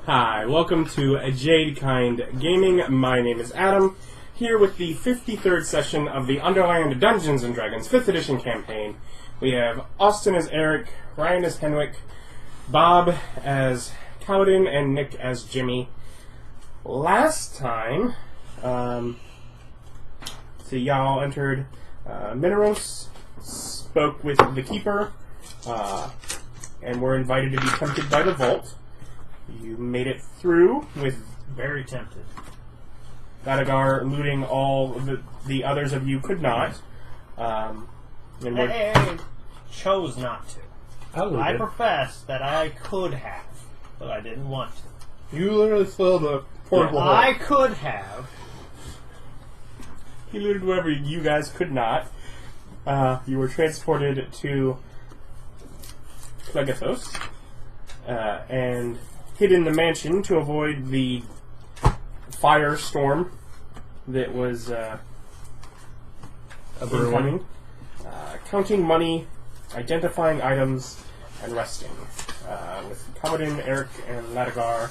Hi, welcome to Jade Kind Gaming. My name is Adam, here with the 53rd session of the Underland Dungeons and Dragons 5th edition campaign. We have Austin as Erich, Ryan as Henwick, Bob as Kalidan, and Nick as Jimmy. Last time, y'all entered Minauros, spoke with the Keeper, and were invited to be tempted by the Vault. You made it through with... Very tempted. Laduguer looting all the others of you could not. I chose not to. I profess that I could have, but I didn't want to. You literally filled a portable hole. I could have. He looted whoever you guys could not. You were transported to Plegethos, and hid in the mansion to avoid the firestorm that was incoming. Counting money, identifying items, and resting. With Kalidan, Erich, and Laduguer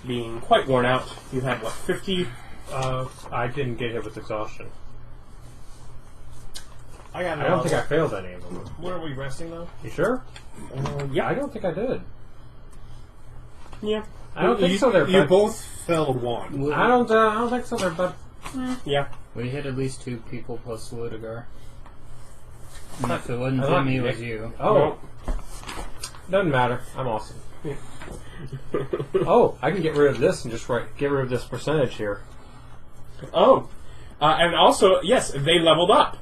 being quite worn out. You had, 50? I didn't get hit with exhaustion. I don't think I failed any of them. Where are we resting, though? You sure? Yeah. I don't think I did. Yeah. I don't think so. You both failed one. I don't think so. But Yeah. We hit at least 2 people plus Laduguer. And if it wasn't Jimmy, it was you. Oh, doesn't matter. I'm awesome. Oh, I can get rid of this and just get rid of this percentage here. Oh. And also, yes, they leveled up.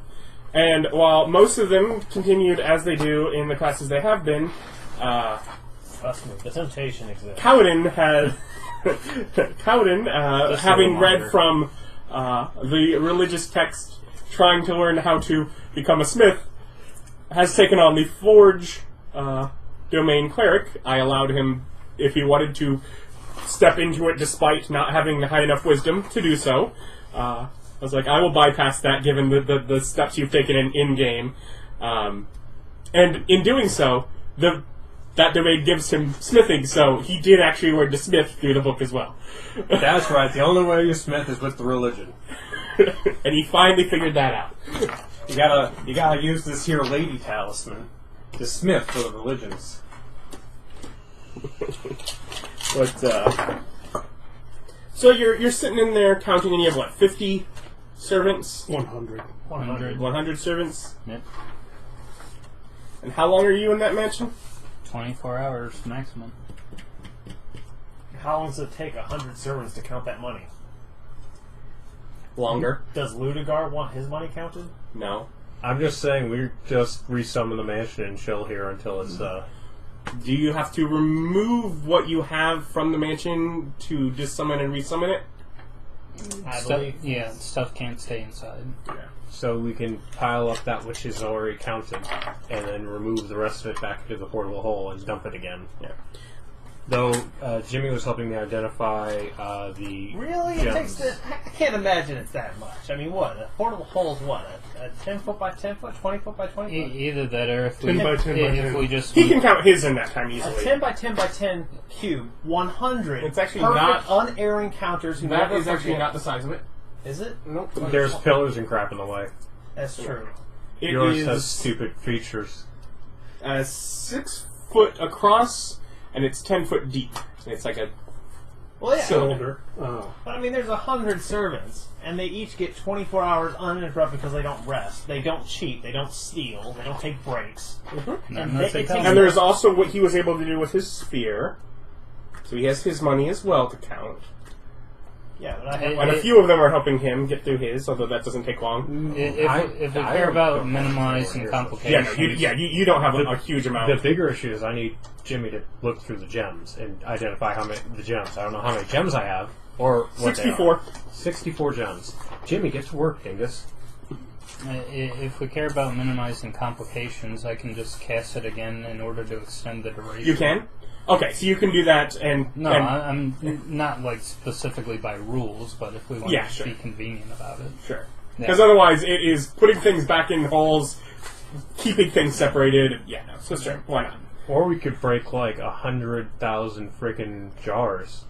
And while most of them continued as they do in the classes they have been, Trust me, the temptation exists. Kalidan had... Kalidan, having read from the religious text, trying to learn how to become a smith, has taken on the Forge domain cleric. I allowed him, if he wanted to, step into it despite not having high enough wisdom to do so. I was like, I will bypass that given the steps you've taken in-game. And in doing so, that domain gives him smithing, so he did actually learn to smith through the book as well. That's right. The only way you smith is with the religion. And he finally figured that out. You gotta use this here lady talisman to smith for the religions. But so you're sitting in there counting, and you have 50 servants? 100. 100 servants? Yep. And how long are you in that mansion? 24 hours maximum. How long does it take 100 servants to count that money? Longer. Does Laduguer want his money counted? No. I'm just saying we just resummon the mansion and chill here until it's Do you have to remove what you have from the mansion to dissummon and resummon it? I believe. Yeah, stuff can't stay inside. Yeah. so we can pile up that which is already counted and then remove the rest of it back into the portable hole and dump it again. Yeah. Though Jimmy was helping me identify the Really? gems. I can't imagine it's that much. I mean, what? A portable hole is what? A 10 foot by 10 foot? 20 foot by 20 foot? Either that or if 10 by 10 by 10. if we just... He can count his in that time A easily. 10 by 10 by 10 cube, 100. It's actually perfect, not- unerring counters who That never is actually forget. not the size of it. Is it? Nope. There's pillars and crap in the way. That's true. It Yours is has stupid features. 6 foot across, and it's 10 foot deep. It's like a Well, yeah. cylinder. Oh. But I mean, there's 100 servants, and they each get 24 hours uninterrupted because they don't rest, they don't cheat, they don't steal, they don't take breaks. Unless they it tell takes- And there's also what he was able to do with his spear. So he has his money as well to count. Yeah, but I have And a few of them are helping him get through his, although that doesn't take long. If we care about minimizing complications... You don't have a huge amount. The bigger issue is I need Jimmy to look through the gems and identify how many the gems. I don't know how many gems I have or what 64. 64 gems. Jimmy, get to work, dingus. If we care about minimizing complications, I can just cast it again in order to extend the duration. You can? Okay, so you can do that and... No, and, I'm not like specifically by rules, but if we want Yeah, to sure. be convenient about it. Sure. Yeah. Because otherwise it is putting things back in holes keeping things separated. Yeah, no, so sure, why not? Or we could break like 100,000 freaking jars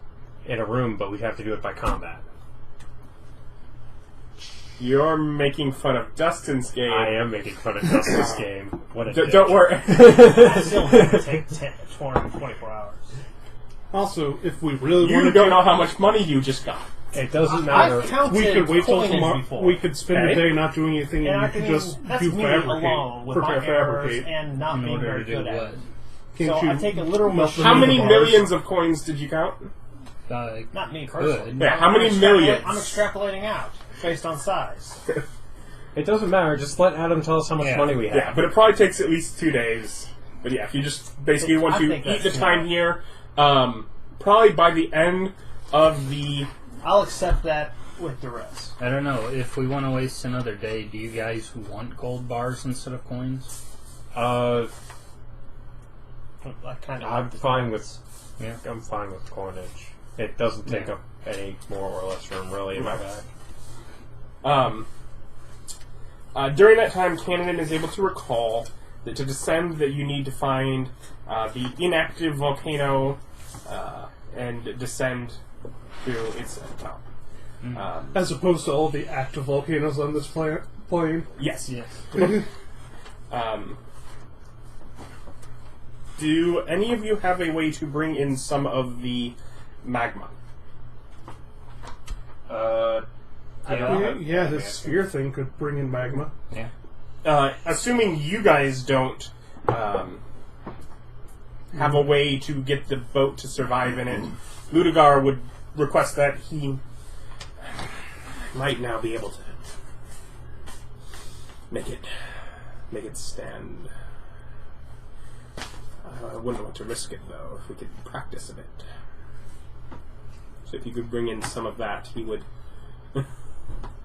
in a room, but we'd have to do it by combat. You're making fun of Dustin's game. I am making fun of Dustin's game. What a dick. Don't worry. It's still going to take 24 hours. Also, if we really You want don't know how much money you just got. It doesn't matter. I've counted we could wait till coins tomorrow. before. We could spend a day not doing anything, And and I you could mean, just that's do me fabricate, alone with my prepare errors fabricate. and not In being order very to do good at what? it. Can't So you I take a literal melt the How machine. many bars? millions of coins did you count? Not me personally. Good. Yeah, how many millions? I'm extrapolating out based on size. It doesn't matter. Just let Adam tell us how much Yeah. money we have. Yeah, but it probably takes at least 2 days. But yeah, if you just basically want I to think eat the that's time here, probably by the end of the... I'll accept that with duress. I don't know. If we want to waste another day, do you guys want gold bars instead of coins? I kind of. I'm fine with. Yeah. I'm fine with coinage. It doesn't take up any more or less room really in my bag. During that time, Canadan is able to recall that to descend that you need to find the inactive volcano and descend to its top. As opposed to all the active volcanoes on this plane. Yes. Yes. Do any of you have a way to bring in some of the magma? Yeah, this sphere thing could bring in magma. Yeah. Assuming you guys don't have a way to get the boat to survive in it, Laduguer would request that he might now be able to make it stand. I wouldn't want to risk it, though, if we could practice a bit. So if you could bring in some of that, he would... I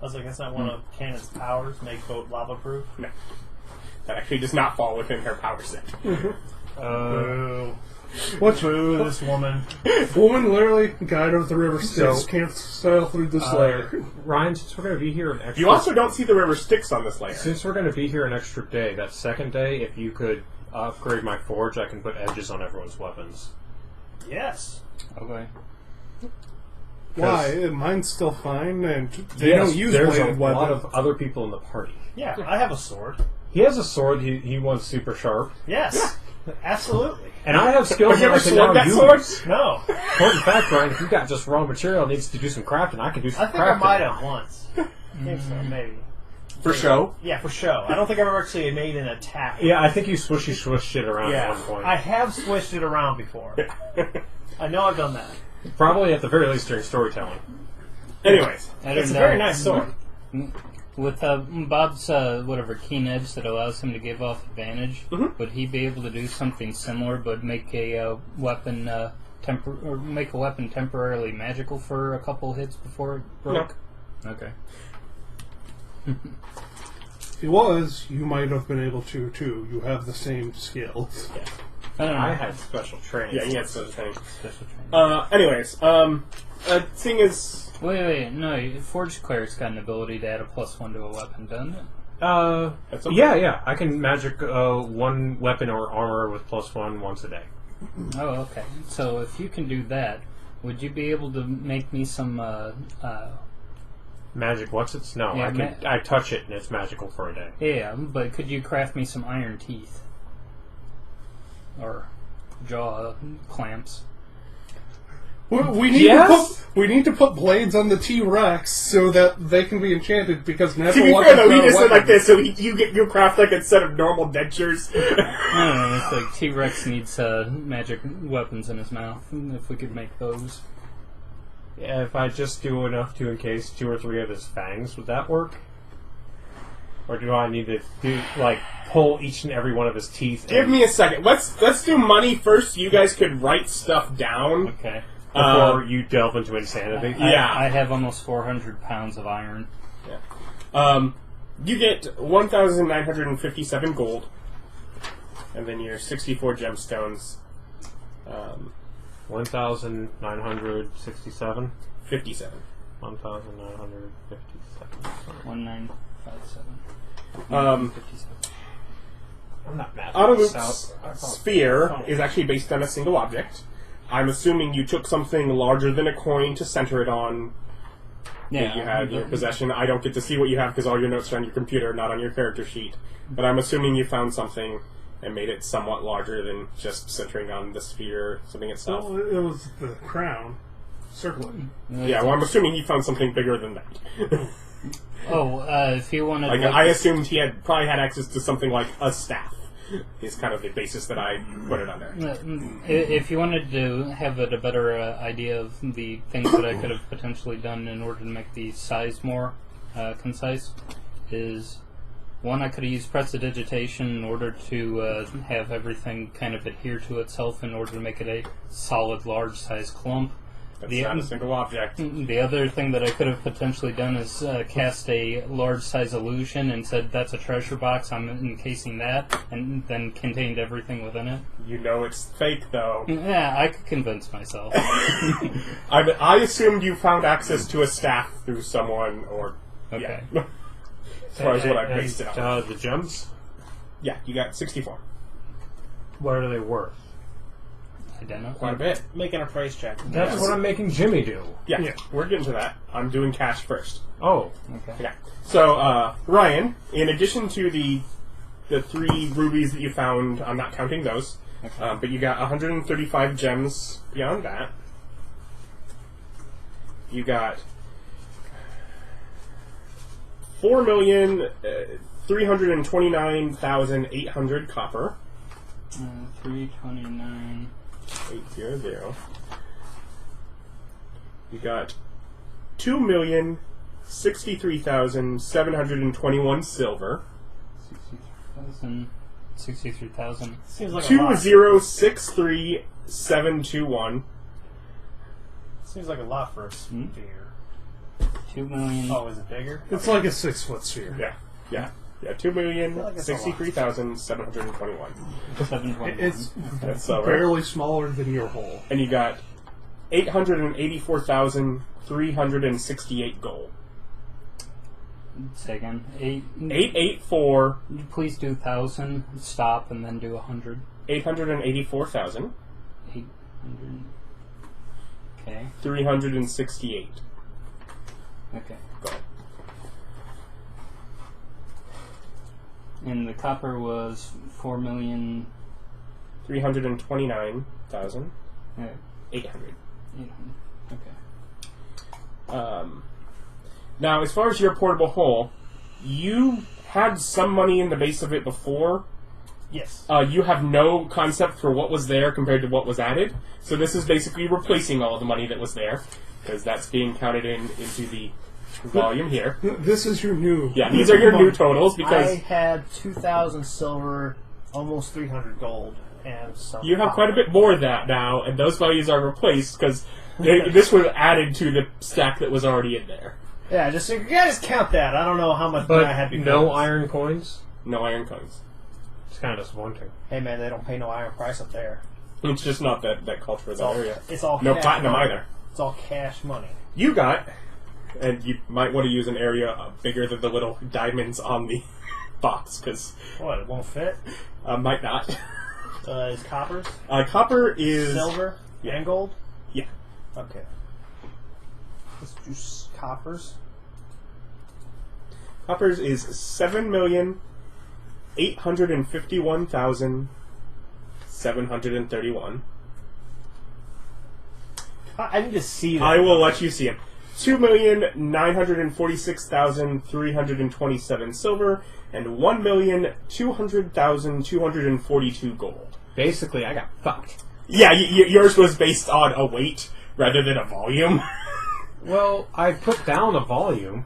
was like, that's not one of Cannon's powers, make boat lava-proof? No. That actually does not fall within her power set. What's Boo, this woman. woman literally guide of the river Styx So- can't sail through this layer. Ryan, since we're going to be here an extra... You also don't see the river Styx on this layer. Since we're going to be here an extra day, that second day, if you could upgrade my forge, I can put edges on everyone's weapons. Yes. Okay. Why? Mine's still fine, and they Yes, don't use there's bladed a lot weapons. of other people in the party. Yeah, I have a sword. He has a sword. He wants super sharp. Yes. Absolutely. And I have skills Have you that I ever can sword now that use. sword? No. Important fact, Ryan, if you've got just raw material needs to do some crafting, I can do I some think I crafting. might have once. I think so, maybe. For show? Yeah, for show. I don't think I've ever actually made an attack. Yeah, I think you swished it around at one point. I have swished it around before. I know I've done that. Probably at the very least during storytelling. Anyways. I don't It's a know. very nice sword. With Bob's whatever keen edge that allows him to give off advantage, would he be able to do something similar, but make a weapon make a weapon temporarily magical for a couple hits before it broke? No. Okay. If he was, you might have been able to, too. You have the same skills. I don't know. I had special training. Yeah, he had such a thing. Special training. Anyways, thing is... Wait, no. Forge Cleric's got an ability to add a +1 to a weapon, doesn't it? That's okay. Yeah. I can magic one weapon or armor with +1 once a day. Oh, okay. So if you can do that, would you be able to make me some Magic what's it? No, Yeah, I touch it and it's magical for a day. Yeah, but could you craft me some iron teeth? Or jaw clamps? We need to put blades on the T-Rex so that they can be enchanted because To natural be fair, weapons though, he are just said like weapons. this, so you craft like a set of normal dentures. I don't know, it's like T-Rex needs magic weapons in his mouth, if we could make those. Yeah, if I just do enough to encase 2 or 3 of his fangs, would that work? Or do I need to pull each and every one of his teeth? Give me a second. Let's do money first. You guys could write stuff down. Okay. Before you delve into insanity? Yeah. I have almost 400 pounds of iron. Yeah. You get 1,957 gold, and then your 64 gemstones. 1,967? 57. 1,957. 1957. 57. I'm not mad. Autoloop's sphere is actually based on a single object. I'm assuming you took something larger than a coin to center it on that you had in your possession. I don't get to see what you have because all your notes are on your computer, not on your character sheet. But I'm assuming you found something and made it somewhat larger than just centering on the sphere, something itself. Well, it was the crown. Circling. Yeah, well, I'm assuming you found something bigger than that. If you wanted... I assumed he probably had access to something like a staff. Is kind of the basis that I put it under. If you wanted to have a better idea of the things that I could have potentially done in order to make the size more concise, is one, I could have used prestidigitation in order to have everything kind of adhere to itself in order to make it a solid, large-size clump. That's not a single object. The other thing that I could have potentially done is cast a large-size illusion and said, that's a treasure box, I'm encasing that, and then contained everything within it. You know it's fake, though. Yeah, I could convince myself. I assumed you found access to a staff through someone, or... Okay. Yeah. As far as what I based it on. The gems? Yeah, you got 64. What are they worth? I don't know. Quite a bit. Making a price check. That's what I'm making Jimmy do. Yeah, we're getting to that. I'm doing cash first. Oh. Okay. Yeah. So, Ryan, in addition to the 3 rubies that you found, I'm not counting those, but you got 135 gems beyond that. You got 4,329,800 copper. 329... 800. You got 2,063,721 silver. 63,000. Seems like 2,063,721. Seems like a lot for a sphere. 2 million. Oh, is it bigger? It's like a 6-foot sphere. Yeah. 2,063,721. 721. It's That's so barely smaller than your hole. And you got 884,368 gold. Say again. 884. Please do 1,000. Stop and then do 100. 884,000. 800. Okay. 368. Okay. Go ahead. And the copper was 4,000,000. 329,000. 800. 800. Okay. Now, as far as your portable hole, you had some money in the base of it before. Yes. You have no concept for what was there compared to what was added. So this is basically replacing all of the money that was there, because that's being counted into the volume here. This is your new... Yeah, these are your new totals, because I had 2,000 silver, almost 300 gold, and some you have quite a bit more of that now, and those values are replaced, because this was added to the stack that was already in there. Yeah, just you guys count that. I don't know how much But I had before. no iron coins? No iron coins. It's kind of disappointing. Hey man, they don't pay no iron price up there. It's just not that culture of that area. It's all No cash platinum money. either. It's all cash money. You got, and you might want to use an area bigger than the little diamonds on the box, because... What, it won't fit? Might not. Is coppers? Copper is... Silver? Yeah. And gold? Yeah. Okay. Let's do coppers. Coppers is 7,851,731. I need to see that. I will let you see it. 2,946,327 silver and 1,200,242 gold. Basically, I got fucked. Yeah, yours was based on a weight rather than a volume. Well, I put down a volume.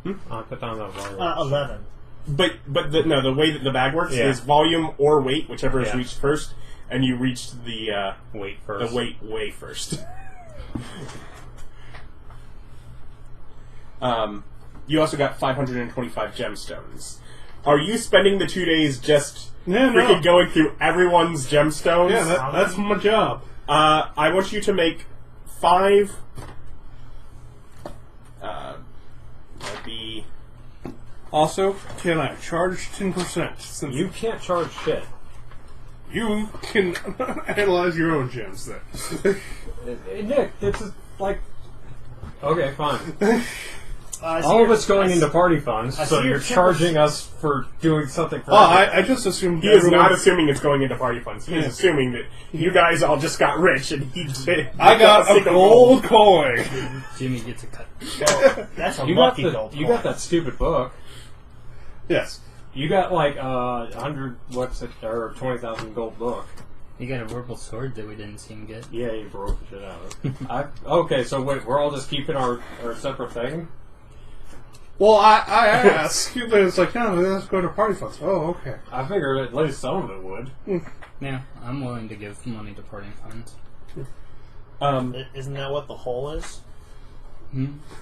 I put down a volume. 11. But the way that the bag works is volume or weight, whichever is reached first, and you reached the weight first. The weight way first. You also got 525 gemstones. Are you spending the 2 days just freaking going through everyone's gemstones? Yeah, that's my job. I want you to make 5. That'd be Also, can I charge 10%? Since You can't charge shit. you can analyze your own gems then. Nick, this is like... Okay, fine. I see All of your- it's going I into see- party funds, I so see you're your charging us for doing something for Oh, I just assumed He is everyone- not assuming it's going into party funds. He is assuming that you guys all just got rich and he did. I got a single gold coin. Jimmy gets a cut. Well, that's a You got, lucky gold. you got that stupid book. Yes. You got like 100, or 20,000 gold book. You got a verbal sword that we didn't see him get. Yeah, you broke the shit out of it. Okay, so wait, we're all just keeping our separate thing? Well, I asked, but it's like, no, let's go to party funds. Oh, okay. I figured at least some of it would. Yeah, I'm willing to give money to party funds. Isn't that what the hole is?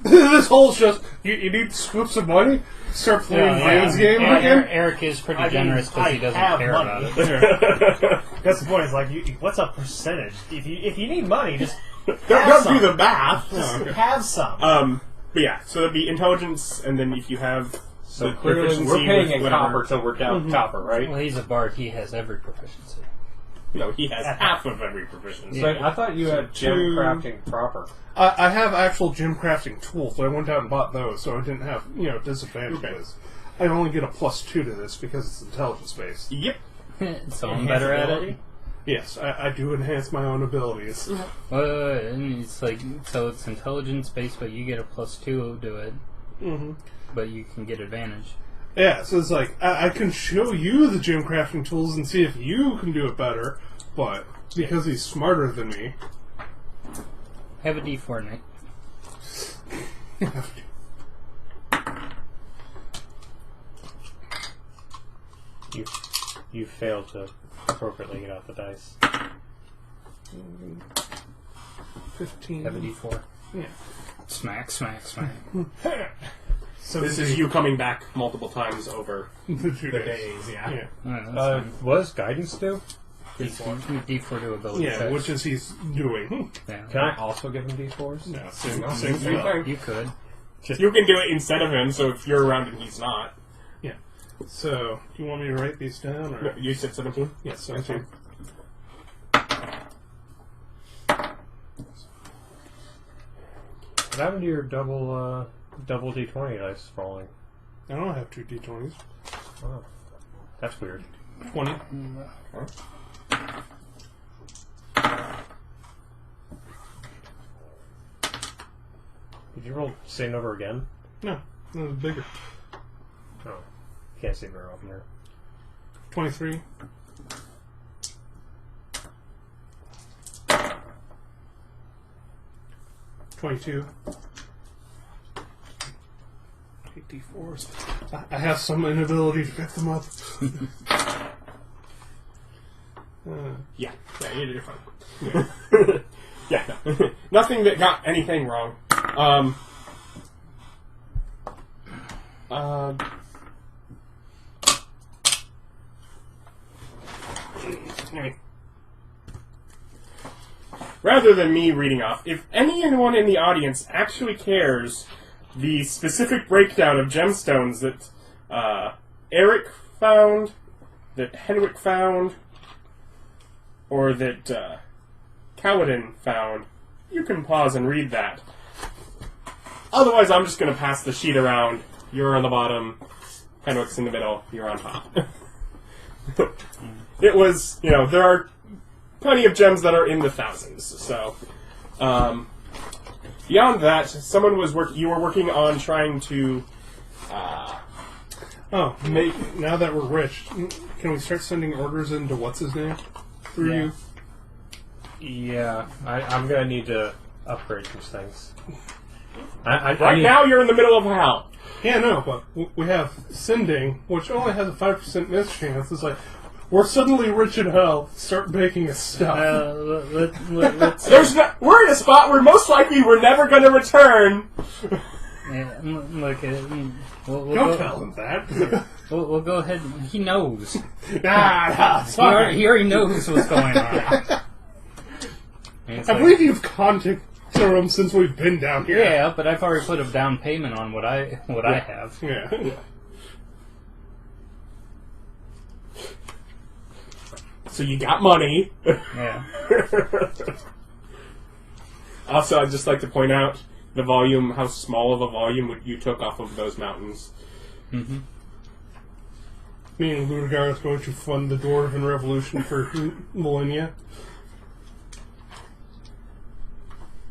This whole just, you need to scoop some money, start playing Van's game again? Eric is pretty I mean, generous because he I doesn't have care money. about it. That's the point. It's like, what's a percentage? If you need money, just Don't do the math. Just have some. But yeah, so that'd be intelligence, and then if you have So the clearly proficiency we're paying with in whatever- copper till we're down copper, right? Well, he's a bard. He has every proficiency. No, he has half of every proficiency. So I thought you had gem Two- crafting proper. I have actual gem crafting tools, so I went out and bought those, so I didn't have, disadvantages. I only get a +2 to this because it's intelligence based. Yep. So I'm better at it. Yes, I do enhance my own abilities. And it's like, so it's intelligence based, but you get a +2 to it. Mm-hmm. But you can get advantage. Yeah, so it's like, I can show you the gem crafting tools and see if you can do it better, but because he's smarter than me... Have a D4, Nick. You failed to appropriately get out the dice. 15. Have a D4. Yeah. Smack, smack, smack. So This is you coming back multiple times over the the days, yeah. Alright, that's fine. What does guidance do? D4 to ability Yeah, checks. which is he's doing. Yeah. Can I also give him d4s? No, Same thing. You could. You can do it instead of him, so if you're around and he's not. Yeah. So, do you want me to write these down? Or? No, you said 17? Yes, 17. What happened to your double d20 dice falling? I don't have 2 d20s. Oh, that's weird. 20. Did you roll same number again? No, that was bigger. Oh, can't see very often here. 23. $22. 8 d4s. I have some inability to pick them up. Yeah, you're fine. Yeah, nothing that got anything wrong. Rather than me reading off, if anyone in the audience actually cares the specific breakdown of gemstones that Erich found, that Henwick found, or that Kalidan found, you can pause and read that. Otherwise, I'm just going to pass the sheet around. You're on the bottom, Henwick's in the middle, you're on top. It was, there are plenty of gems that are in the thousands, so... beyond that, you were working on trying to... now that we're rich, can we start sending orders into what's-his-name? Through you? Yeah, I'm gonna need to upgrade these things. Now you're in the middle of hell. Yeah, no, but we have sending, which only has a 5% miss chance. It's like, we're suddenly rich in hell. Start making us stuff. Let's We're in a spot where most likely we're never going to return. yeah, look, we'll Don't tell him that. We'll go ahead. He knows. it's fine. He already knows what's going on. And it's I like, believe you've contacted him since we've been down here. yeah, but I've already put a down payment on what I have. Yeah. So you got money. Yeah. Also, I'd just like to point out the volume, how small of a volume you took off of those mountains. Mm-hmm. Meaning Laduguer is going to fund the Dwarven Revolution for millennia.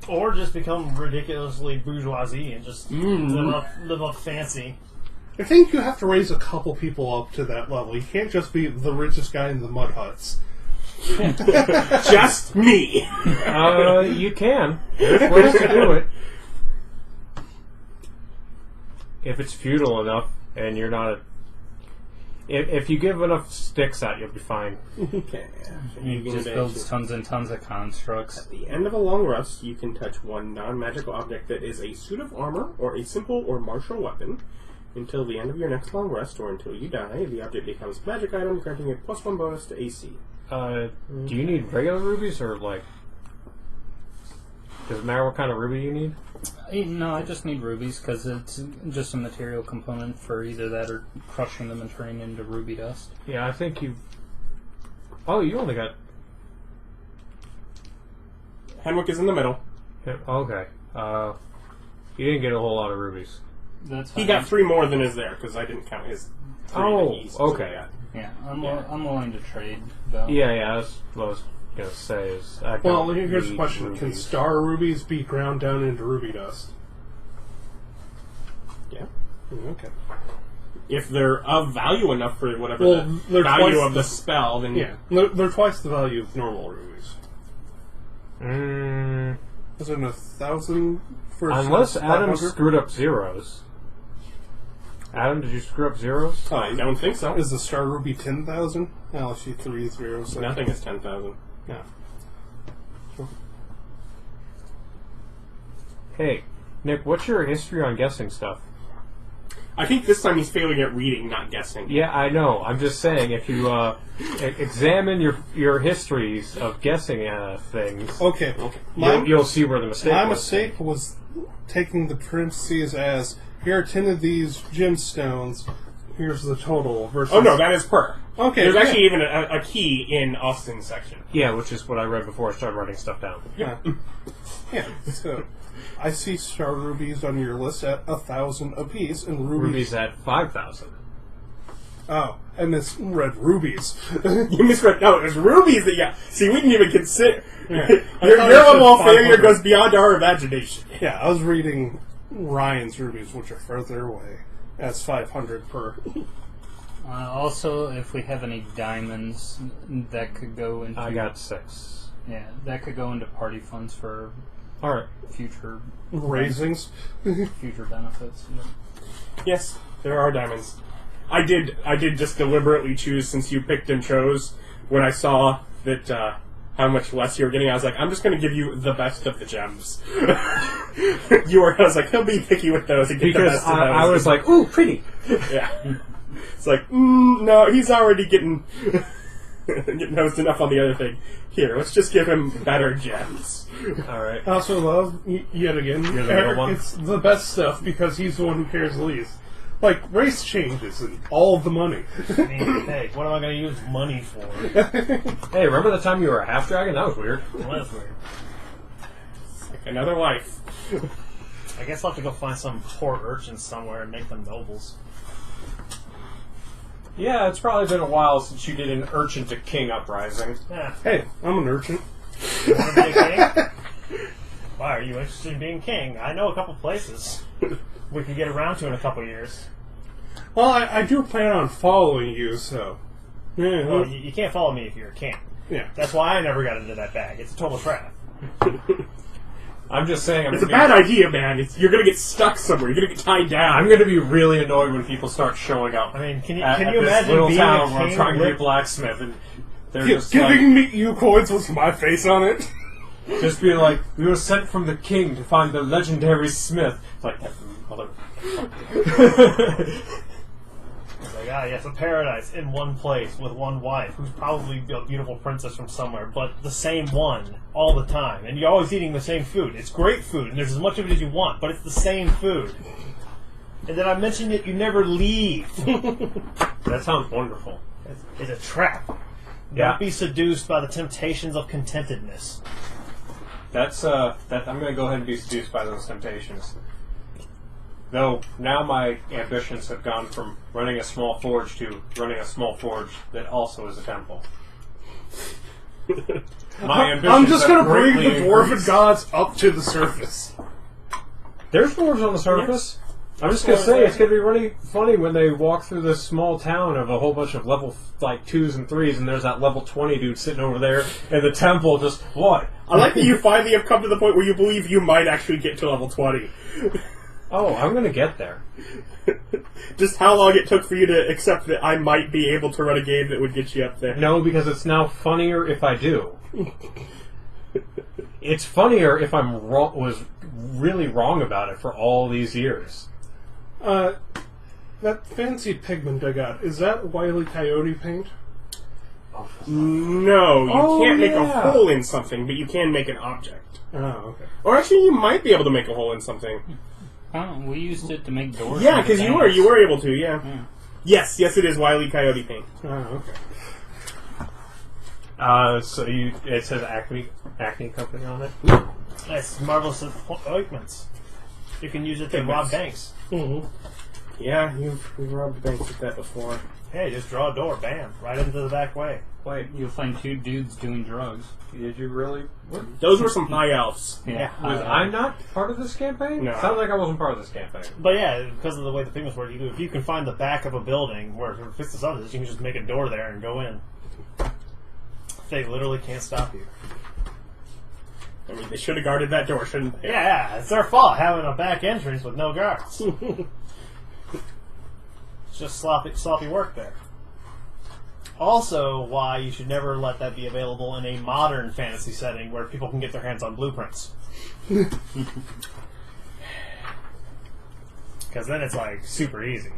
Or just become ridiculously bourgeoisie and just live up fancy. I think you have to raise a couple people up to that level. You can't just be the richest guy in the mud huts. Just me. You can. There's ways to do it. If it's feudal enough, and you're not if you give enough sticks out, you'll be fine. Okay. You just build tons and tons of constructs. At the end of a long rest, you can touch one non-magical object that is a suit of armor or a simple or martial weapon. Until the end of your next long rest, or until you die, the object becomes a magic item, granting a +1 bonus to AC. Do you need regular rubies, or like... Does it matter what kind of ruby you need? No, I just need rubies because it's just a material component for either that or crushing them and turning into ruby dust. Yeah, I think you... Oh, you only got... Henwick is in the middle. Okay. You didn't get a whole lot of rubies. That's He fine. got 3 more than is there, because I didn't count his 3 that he's okay. got. Yeah, I'm willing to trade, though. Yeah, that's what I was going to say. Is I Well, don't here's the need question. Can rubies. star rubies be ground down into ruby dust? Yeah. Okay. If they're of value enough for whatever Well, the they're value twice of the spell, then Yeah. They're twice the value of normal rubies. Is it 1,000 for Unless Adam 500? screwed up zeros. Adam, did you screw up zeros? I don't think so. Is the star ruby 10,000? Oh, she 3 zeros. Nothing is 10,000. Yeah. Hey, Nick, what's your history on guessing stuff? I think this time he's failing at reading, not guessing. Yeah, I know. I'm just saying, if you examine your histories of guessing things, Okay. you'll see where the mistake My was. mistake was taking the parentheses as, here are 10 of these gemstones, here's the total, versus... Oh no, that is per. Okay, There's yeah. actually even a key in Austin's section. Yeah, which is what I read before I started writing stuff down. Yeah. So I see star rubies on your list at 1,000 apiece, and Ruby's at 5,000. Oh, I misread rubies. You misread. No, it was rubies that See, we didn't even consider. Yeah. Your I thought it level of said failure 500. goes beyond our imagination. Yeah, I was reading Ryan's rubies, which are further away. That's 500 per. Also, if we have any diamonds, that could go into... I got 6. Yeah, that could go into party funds for All right. future Raisings. future benefits. Yes, there are diamonds. I did just deliberately choose, since you picked and chose, when I saw that how much less you were getting, I was like, I'm just going to give you the best of the gems. I was like, he'll be picky with those and get the Because best of those. I was like, ooh, pretty. Yeah. It's like, no, he's already getting nosed enough on the other thing. Here, let's just give him better gems. All right. I also love, yet again, You're the Eric middle one? gets the best stuff because he's the one who cares the least. Like, race changes and all of the money. I mean, hey, what am I going to use money for? Hey, remember the time you were a half dragon? That was weird. Well, that's weird. It's like another life. I guess I'll have to go find some poor urchins somewhere and make them nobles. Yeah, it's probably been a while since you did an urchin to king uprising. Yeah. Hey, I'm an urchin. You want to be a king? Why, are you interested in being king? I know a couple places we could get around to in a couple years. Well, I do plan on following you, so. Yeah, Well, you can't follow me if you're a king. yeah. That's why I never got into that bag. It's a total trap. I'm just saying, It's a bad idea, man. You're going to get stuck somewhere. You're going to get tied down. I'm going to be really annoyed when people start showing up. I mean, can you at imagine this little being town a where I'm king trying to be a with... blacksmith, and they're just Giving me you coins with my face on it. just being like, we were sent from the king to find the legendary smith. It's like, that mother. It's like, yes, a paradise in one place with one wife who's probably a beautiful princess from somewhere, but the same one all the time. And you're always eating the same food. It's great food, and there's as much of it as you want, but it's the same food. And then I mentioned that you never leave. That sounds wonderful. It's a trap. Yeah. Don't be seduced by the temptations of contentedness. That's I'm going to go ahead and be seduced by those temptations. Though now my ambitions have gone from running a small forge to running a small forge that also is a temple. My ambitions I'm just going to bring the greatly dwarven increased. gods up to the surface. There's dwarves on the surface. I'm just going to say, it's going to be really funny when they walk through this small town of a whole bunch of level 2s and 3s, and there's that level 20 dude sitting over there, and the temple just, what? I like that you finally have come to the point where you believe you might actually get to level 20. Oh, I'm going to get there. Just how long it took for you to accept that I might be able to run a game that would get you up there. No, because it's now funnier if I do. It's funnier if I'm was really wrong about it for all these years. That fancy pigment I got, is that Wile E. Coyote paint? No, you Oh, can't make yeah. a hole in something, but you can make an object. Oh, okay. Or actually, you might be able to make a hole in something. Oh, we used it to make doors. Yeah, and because you things. were able to, yeah. Yeah. Yes, it is Wile E. Coyote paint. Oh, okay. So it says Acme Company on it? That's marvelous ointments. You can use it to rob banks. Mm-hmm. Yeah, you've robbed banks with that before. Hey, just draw a door, bam, right into the back way. Wait, You'll find two dudes doing drugs. did you really? What? Those were some high elves. Yeah. Was I not part of this campaign? No. Sounds like I wasn't part of this campaign. But yeah, because of the way the pigments work, if you can find the back of a building where it fits the others, you can just make a door there and go in. They literally can't stop you. I mean, they should have guarded that door, shouldn't they? Yeah, it's their fault having a back entrance with no guards. It's just sloppy work there. Also, why you should never let that be available in a modern fantasy setting where people can get their hands on blueprints. Because then it's like super easy.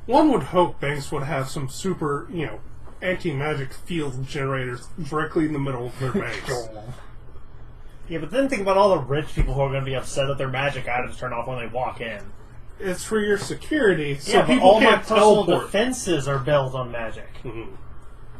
One would hope banks would have some super, anti-magic field generators directly in the middle of their banks. Yeah, but then think about all the rich people who are going to be upset that their magic items turn off when they walk in. It's for your security, so Yeah, but people all my can't personal teleport. defenses are built on magic. Oh,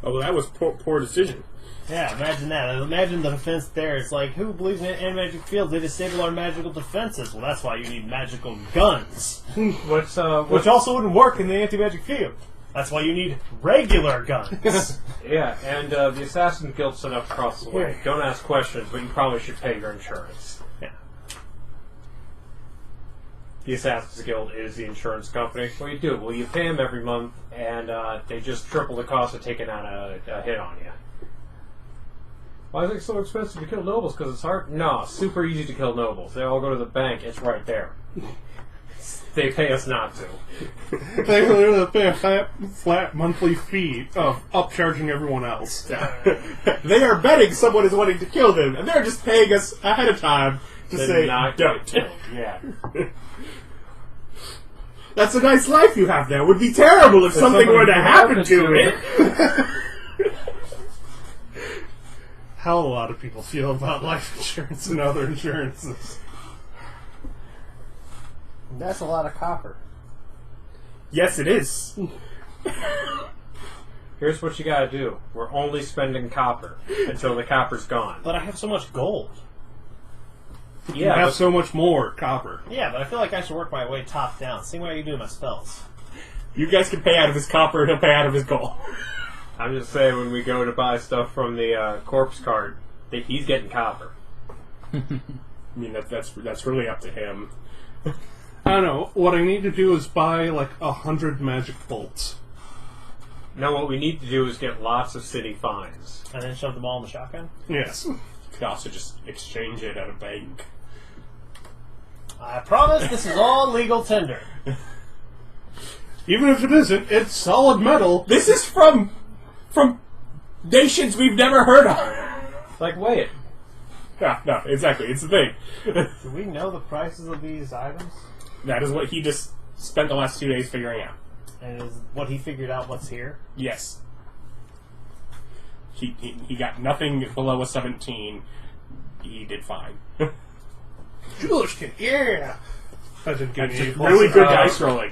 well, that was poor decision. Yeah, imagine that. Imagine the defense there. It's like, who believes in anti-magic fields? They disable our magical defenses. Well, that's why you need magical guns. What's Which also wouldn't work in the anti-magic field. That's why you need regular guns. Yeah, and the Assassin Guild set up across the way. Don't ask questions, but you probably should pay your insurance. Yeah. The Assassin's Guild is the insurance company. What do you do? Well, you pay them every month, and they just triple the cost of taking out a hit on you. Why is it so expensive to kill nobles? Because it's hard? No, super easy to kill nobles. They all go to the bank. It's right there. They pay us not to. They literally pay a flat monthly fee of upcharging everyone else. They are betting someone is wanting to kill them, and they're just paying us ahead of time to They're say, not don't. Yeah. That's a nice life you have there. It would be terrible if something were to happen to it. How a lot of people feel about life insurance and other insurances. That's a lot of copper. Yes, it is. Here's what you gotta do. We're only spending copper until the copper's gone. But I have so much gold. You Yeah, have but so much more copper. Yeah, but I feel like I should work my way top down. See what I can do with my spells. You guys can pay out of his copper, and he'll pay out of his gold. I'm just saying, when we go to buy stuff from the corpse cart, he's getting copper. I mean, that's really up to him. I don't know. What I need to do is buy 100 magic bolts. Now what we need to do is get lots of city fines. And then shove them all in the shotgun? Yes. You could also just exchange it at a bank. I promise this is all legal tender. Even if it isn't, it's solid metal. This is from nations we've never heard of. Like, weigh it. Yeah, no, exactly. It's the thing. Do we know the prices of these items? That is what he just spent the last 2 days figuring out. And is what he figured out what's here? Yes. He got nothing below a 17. He did fine. Yeah. I didn't get any Really good Uh, dice rolling.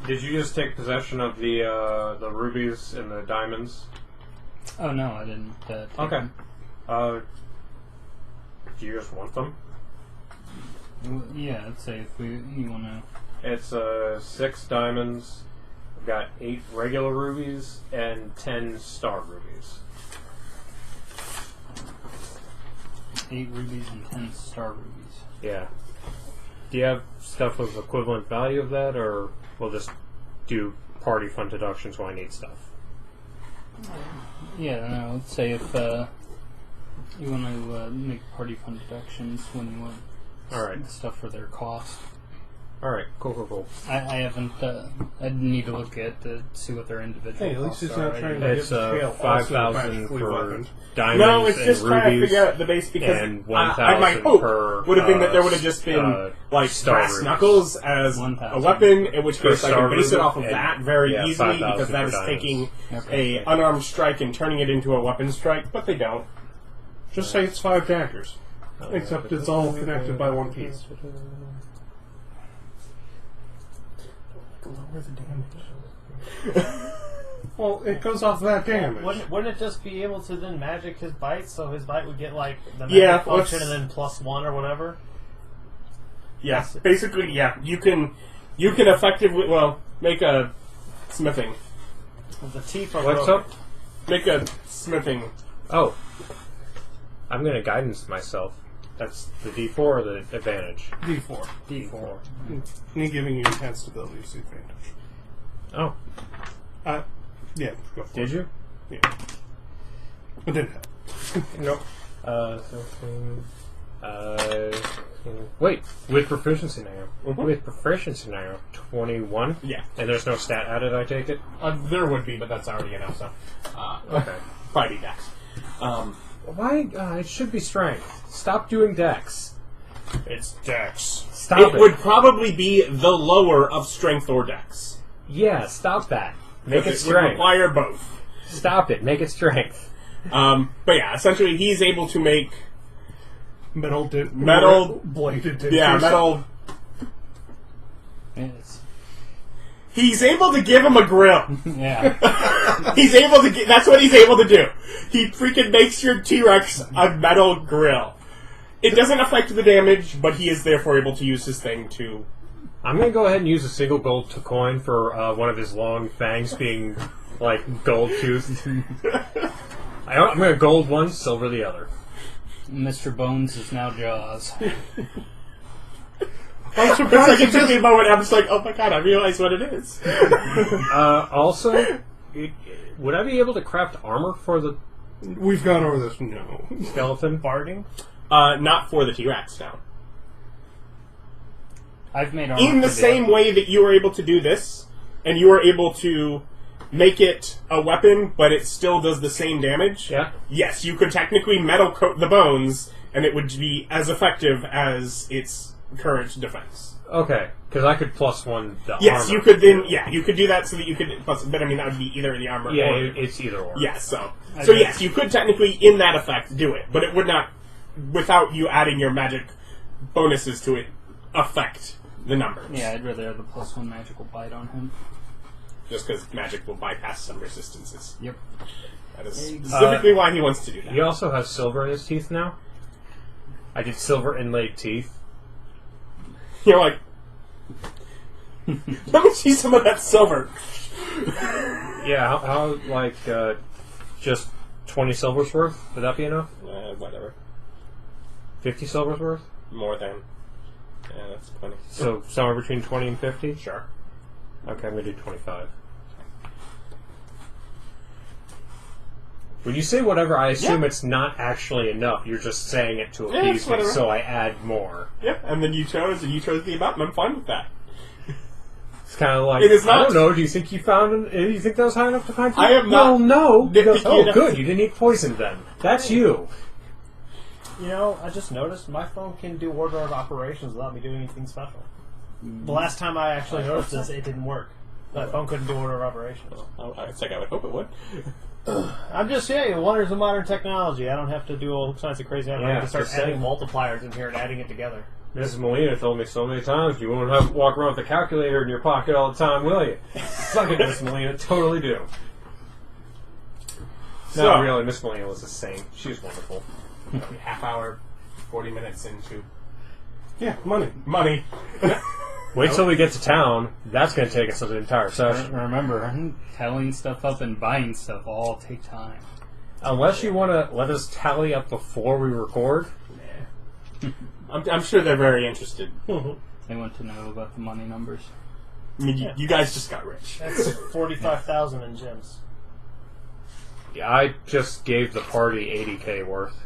Did you just take possession of the rubies and the diamonds? Oh no, I didn't. Take Okay. them. Do you just want them? Well, yeah, I'd say if you want to. It's 6 diamonds. I've got 8 regular rubies and 10 star rubies. 8 rubies and 10 star rubies. Yeah. Do you have stuff with equivalent value of that, or we'll just do party fund deductions when I need stuff? Yeah, no, let's say if you want to make party fund deductions when you want Alright. stuff for their cost. Alright, cool. I haven't. I need to look at to see what their individual Hey, at least costs it's are. not trying to It's get the tail 5,000 also for weaponed. diamonds No, it's and just trying to rubies. figure out the base because and my 1,000 hope per, would have been that there would have just been star brass rubies. knuckles as 1,000. a weapon, in which Per case I star can base it ruby, off of and- that very yeah, easily 5,000 because that for is diamonds. taking Okay. a unarmed strike and turning it into a weapon strike, but they don't. Just say it's 5 daggers. Except it's all connected by one piece. Lower the damage. Well, it goes off that damage. Wouldn't it just be able to then magic his bite, so his bite would get like the magic Yeah, function let's- and then +1 or whatever? Yeah, basically, yeah. You can effectively make a smithing. The teeth are What's broken. up? Make a smithing. Oh. I'm going to guidance myself. That's the D4 or the advantage? D4. D4. Me giving you enhanced ability is the advantage. Oh. Yeah, go for Did it. you? Yeah. It didn't happen. Nope. Wait, with proficiency now. Mhm. With proficiency now, 21? Yeah. And there's no stat added, I take it? There would be, but that's already enough, so. Okay. Probably dex. Why? It should be strength. Stop doing dex. It's dex. Stop It it. would probably be the lower of strength or dex. Yeah, stop that. Make it It would strength. require both. Stop it. Make it strength. But yeah, essentially he's able to make Metal bladed dentures. yeah, metal. Yes. He's able to give him a grill. Yeah. He's able to get, that's what he's able to do. He freaking makes your T-Rex a metal grill. It doesn't affect the damage, but he is therefore able to use his thing to... I'm going to go ahead and use a single gold coin for one of his long fangs being, like, gold toothed. I'm going to gold one, silver the other. Mr. Bones is now Jaws. I'm It's surprised like it it took me just... a moment, I'm just like, oh my god, I realize what it is. Also, would I be able to craft armor for the We've gone over this. No. skeleton? Barding? Not for the T-Rex, no. I've made armor In the for same way that you were able to do this, and you were able to make it a weapon, but it still does the same damage, Yeah. yes, you could technically metal coat the bones, and it would be as effective as its current defense. Okay, because I could plus one the Yes, armor. you could then, yeah, you could do that so that you could, plus, but I mean, that would be either the armor Yeah, or... it's either or. Yeah, so Okay. yes, you could technically, in that effect, do it, but it would not, without you adding your magic bonuses to it, affect the numbers. Yeah, I'd rather have the +1 magical bite on him. Just because magic will bypass some resistances. Yep. That is specifically why he wants to do that. He also has silver in his teeth now. I did silver inlaid teeth. You're like, let me see some of that silver. Yeah, how like, just 20 silver's worth? Would that be enough? Whatever. 50 silver's worth? More than. Yeah, that's plenty. So somewhere between 20 and 50? Sure. Okay, I'm going to do 25. When you say whatever, I assume it's not actually enough. You're just saying it to Yeah, appease it's me, whatever. so I add more. Yeah, and then you chose the amount, and I'm fine with that. It's kind of like, It is I not- don't know, do you think you found, do you think that was high enough to find food? I have not- Well, no. Did- Because, you oh, know- good, you didn't eat poison then. That's you. You know, I just noticed my phone can do order of operations without me doing anything special. The last time I actually noticed this, it didn't work. That phone couldn't do order of operations. It's like I would hope it would. I'm just saying, the wonders of modern technology. I don't have to do all kinds of crazy. I don't have to start just adding saying. multipliers in here and adding it together. Mrs. Molina told me so many times, you won't have to walk around with a calculator in your pocket all the time, will you? Suck it, Mrs. Molina, totally do. So- No, really, Miss Millennial was a saint. She was wonderful. Half hour, 40 minutes into Yeah, money. money. Wait till we get to town. That's going to take us an entire session. Remember, tallying stuff up and buying stuff all take time. Unless you want to let us tally up before we record. I'm sure they're very interested. They want to know about the money numbers. I mean, you guys just got rich. That's 45,000 in gems. Yeah, I just gave the party 80K worth.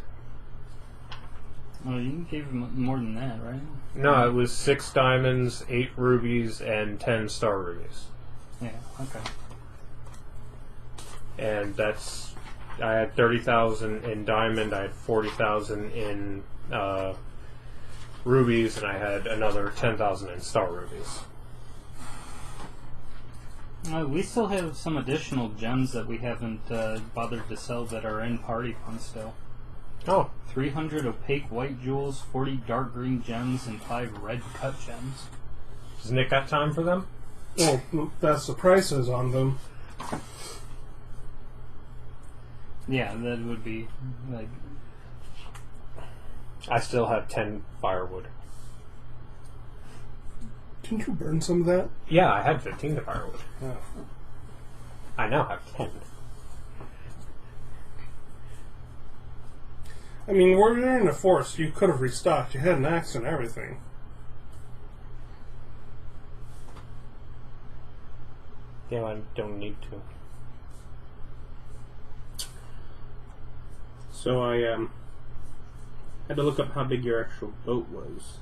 Oh, you gave them more than that, right? No, it was 6 diamonds, 8 rubies, and 10 star rubies. Yeah, okay. And that's... I had 30,000 in diamond, I had 40,000 in rubies, and I had another 10,000 in star rubies. We still have some additional gems that we haven't bothered to sell that are in party fund still. Oh. 300 opaque white jewels, 40 dark green gems, and 5 red cut gems. Does Nick got time for them? Well, that's the prices on them. Yeah, that would be like... I still have 10 firewood. Didn't you burn some of that? Yeah, I had 15 firewood. Oh. I now have 10. I mean, we're in the forest. You could have restocked. You had an axe and everything. Yeah, I don't need to. So I had to look up how big your actual boat was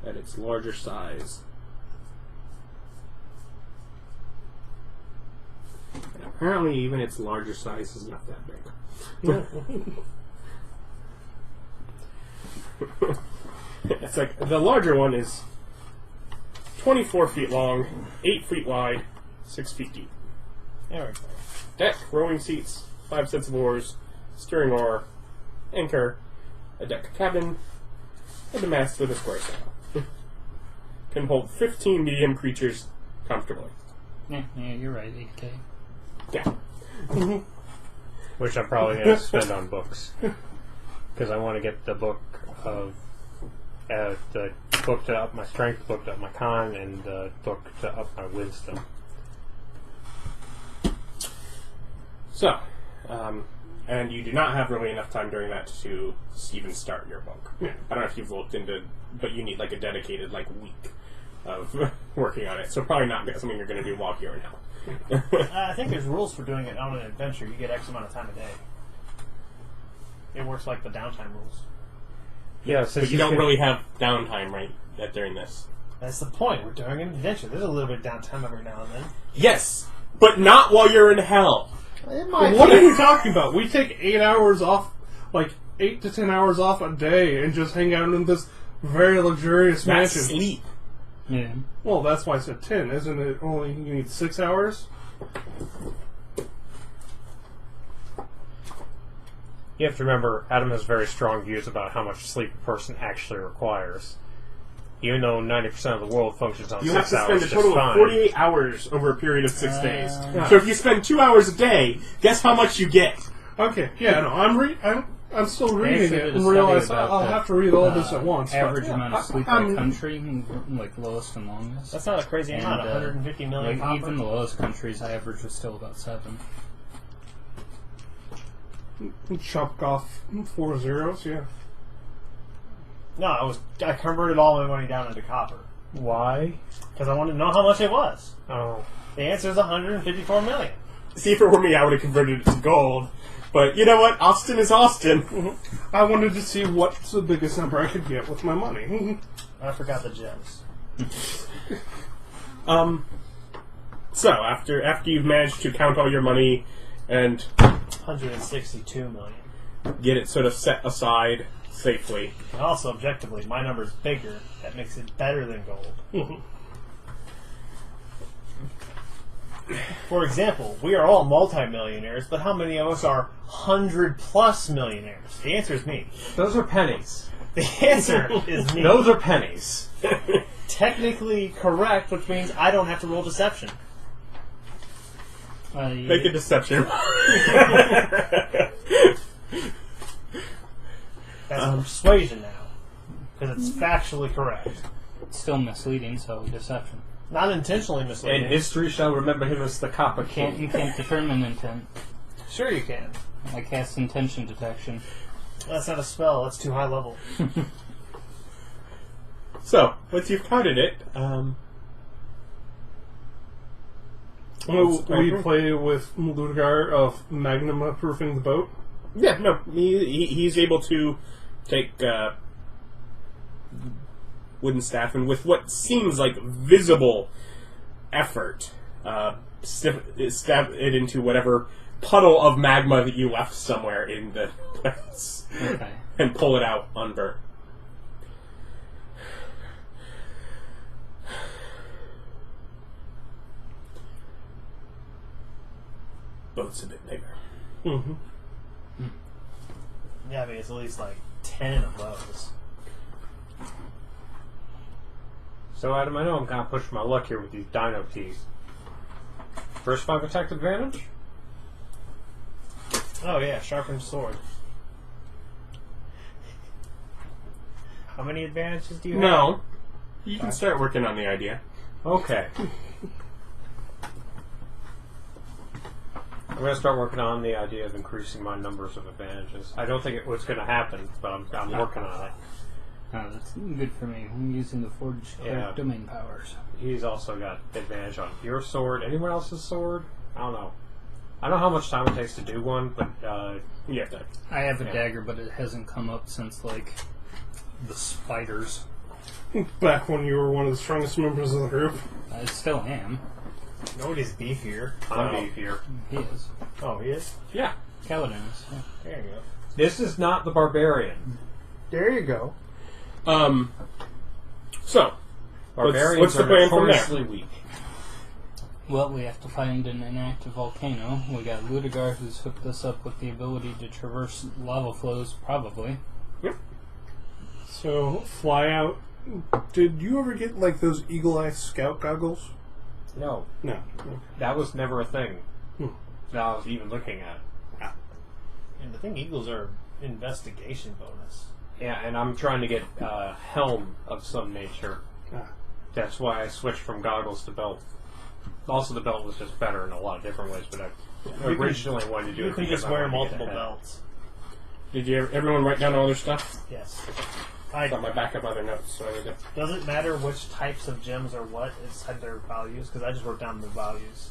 at its larger size. And apparently, even its larger size is not that big. It's like the larger one is 24 feet long, 8 feet wide, 6 feet deep. There we go. Deck, rowing seats, 5 sets of oars, steering oar, anchor, a deck cabin, and a mast with a square sail. Can hold 15 medium creatures comfortably. Yeah, you're right, 8K. Yeah. Which I'm probably going to spend on books. Because I want to get the book of... the book to up my strength, book to up my con, and the book to up my wisdom. So, and you do not have really enough time during that to even start your book. Yeah. I don't know if you've looked into, but you need like a dedicated week of working on it. So probably not something you're going to do while here now. I think there's rules for doing it on an adventure. You get X amount of time a day. It works like the downtime rules. Yeah, But you don't really have downtime during this. That's the point. We're doing an adventure. There's a little bit of downtime every now and then. Yes, but not while you're in hell. What are you talking about? We take 8 hours off, 8 to 10 hours off a day, and just hang out in this very luxurious That's mansion. sleep. Yeah. Well, that's why I said 10. Isn't it only you need 6 hours? You have to remember, Adam has very strong views about how much sleep a person actually requires. Even though 90% of the world functions on You 6 have to hours spend a just total of fine. 48 hours over a period of 6 days. So if you spend 2 hours a day, guess how much you get? Okay, yeah, no, I'm still reading actually it did a and study realize about I'll the, have to read all this at once. but- Average amount of sleep by country, lowest and longest. That's not a crazy amount. And, 150 million copper. even the lowest countries, average was still about 7. Chop off 4 zeros, yeah. No, I converted all my money down into copper. Why? Because I wanted to know how much it was. Oh. The answer is 154 million. See, if it were me, I would have converted it to gold. But you know what? Austin is Austin. I wanted to see what's the biggest number I could get with my money. I forgot the gems. So, after you've managed to count all your money and 162 million. get it sort of set aside safely, And also, objectively, my number's bigger. That makes it better than gold. For example, we are all multimillionaires, but how many of us are 100+ millionaires? The answer is me. Those are pennies. The answer is me. Those are pennies. Technically correct, which means I don't have to roll deception. Make a deception. That's persuasion now. Because it's factually correct. It's still misleading, so deception. Not intentionally misleading. And history shall remember him as the Kappa King. You can't determine intent. Sure you can. I cast intention detection. That's not a spell. That's too high level. So, once you've counted it, we play with Laduguer of Magnum proofing the boat. yeah, no, he's able to take wooden staff and with what seems like visible effort, stab it into whatever puddle of magma that you left somewhere in the place, Okay. and pull it out unburnt. Boat's a bit bigger. Mm-hmm. Yeah, I mean, it's at least like 10 of those. So, Adam, I know I'm kind of pushing my luck here with these dino teeth. First 5 attack advantage? Oh, yeah, sharpened sword. How many advantages do you have? No. You can start working on the idea. Okay. I'm going to start working on the idea of increasing my numbers of advantages. I don't think it was going to happen, but I'm working on it. Oh, that's good for me. I'm using the forged domain powers. He's also got advantage on your sword. Anyone else's sword? I don't know. I don't know how much time it takes to do one, but You have to. I have a dagger, but it hasn't come up since, like, the spiders. Back when you were one of the strongest members of the group. I still am. Nobody's beefier. I'm beefier. He is. Oh, he is? Yeah. Kalidan is. Yeah. There you go. This is not the barbarian. There you go. So, Barbarians what's the are plan from there? notoriously weak. Well, we have to find an inactive volcano. We got Laduguer, who's hooked us up with the ability to traverse lava flows, probably. Yep. So, fly out. Did you ever get, like, those eagle-eye scout goggles? No. No. That was never a thing Hmm. that I was even looking at. And I think eagles are investigation bonus. Yeah, and I'm trying to get a helm of some nature. Ah. That's why I switched from goggles to belt. Also, the belt was just better in a lot of different ways, but I originally wanted to do it You can because just I wear wanted to get multiple the head. belts. Did everyone write down all their stuff? Yes. I got my backup other notes, so I need to. Does it matter which types of gems are what? It's had their values? Because I just wrote down the values.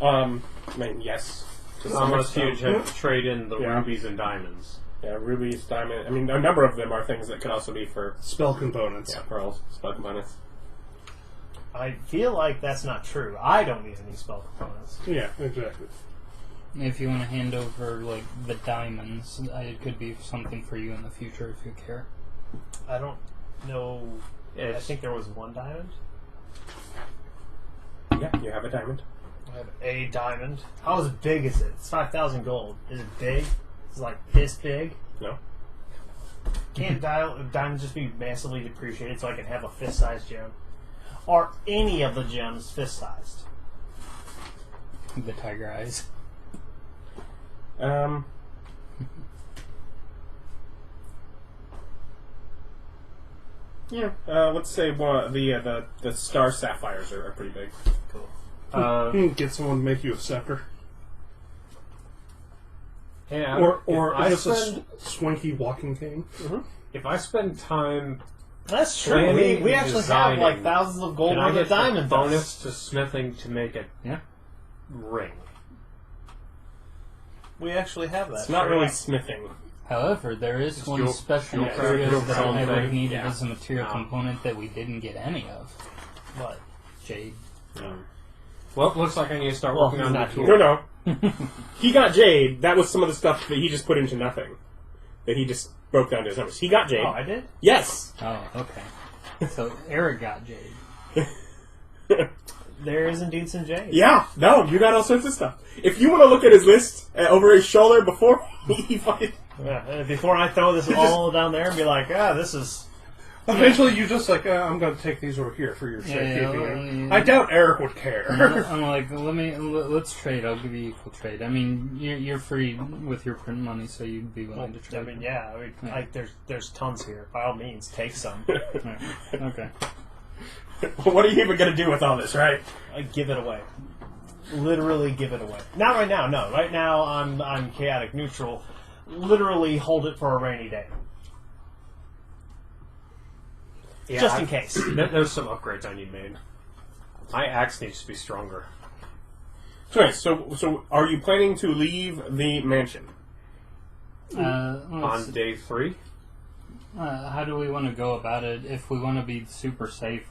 I mean, yes. To some I'm going to see extent. you to trade in the Yeah. rubies and diamonds. Yeah, rubies, diamond. I mean, a number of them are things that could also be for Spell components. pearls, spell components. I feel like that's not true. I don't need any spell components. Yeah, exactly. If you want to hand over, like, the diamonds, it could be something for you in the future if you care. I don't know. I It's- think there was one diamond. Yeah, you have a diamond. I have a diamond. How big is it? It's 5,000 gold. Is it big? Is it like this big? No. Can't diamonds just be massively depreciated so I can have a fist-sized gem? Are any of the gems fist-sized? The tiger eyes. Yeah. Let's say one the star sapphires are pretty big. Cool. Get someone to make you a scepter. Yeah, Or if I just spend, a swanky walking cane. if I spend time, That's true. planning We and actually designing, have like thousands of gold can I worth get of diamond bonus dust. to smithing to make a Yeah. ring? We actually have that. It's not Sure. really smithing. However, there is one you'll- special you'll material craft that your own I would thing. needed Yeah. as a material No. component that we didn't get any of. What? Jade. Well, looks like I need to start Well, working he's on not that here. tool. No. He got jade. That was some of the stuff that he just put into nothing. That he just broke down to his numbers. He got jade. Oh, I did? Yes. Oh, okay. So Erich got Jade. There is indeed some jade. Yeah. No, you got all sorts of stuff. If you want to look at his list over his shoulder before he fucking. Yeah, before I throw this all down there and be like, this is... Eventually, you just like, I'm going to take these over here for your safekeeping. Yeah. I doubt Erich would care. I'm like, let's trade. I'll give you equal trade. I mean, you're free with your print money, so you'd be willing to trade. I mean, like, there's tons here. By all means, take some. Right. Okay. What are you even going to do with all this, right? Give it away. Literally give it away. Not right now. No, right now I'm chaotic neutral. Literally hold it for a rainy day. Yeah, Just in case. There's some upgrades I need made. My axe needs to be stronger. So are you planning to leave the mansion? On day 3? How do we want to go about it? If we want to be super safe,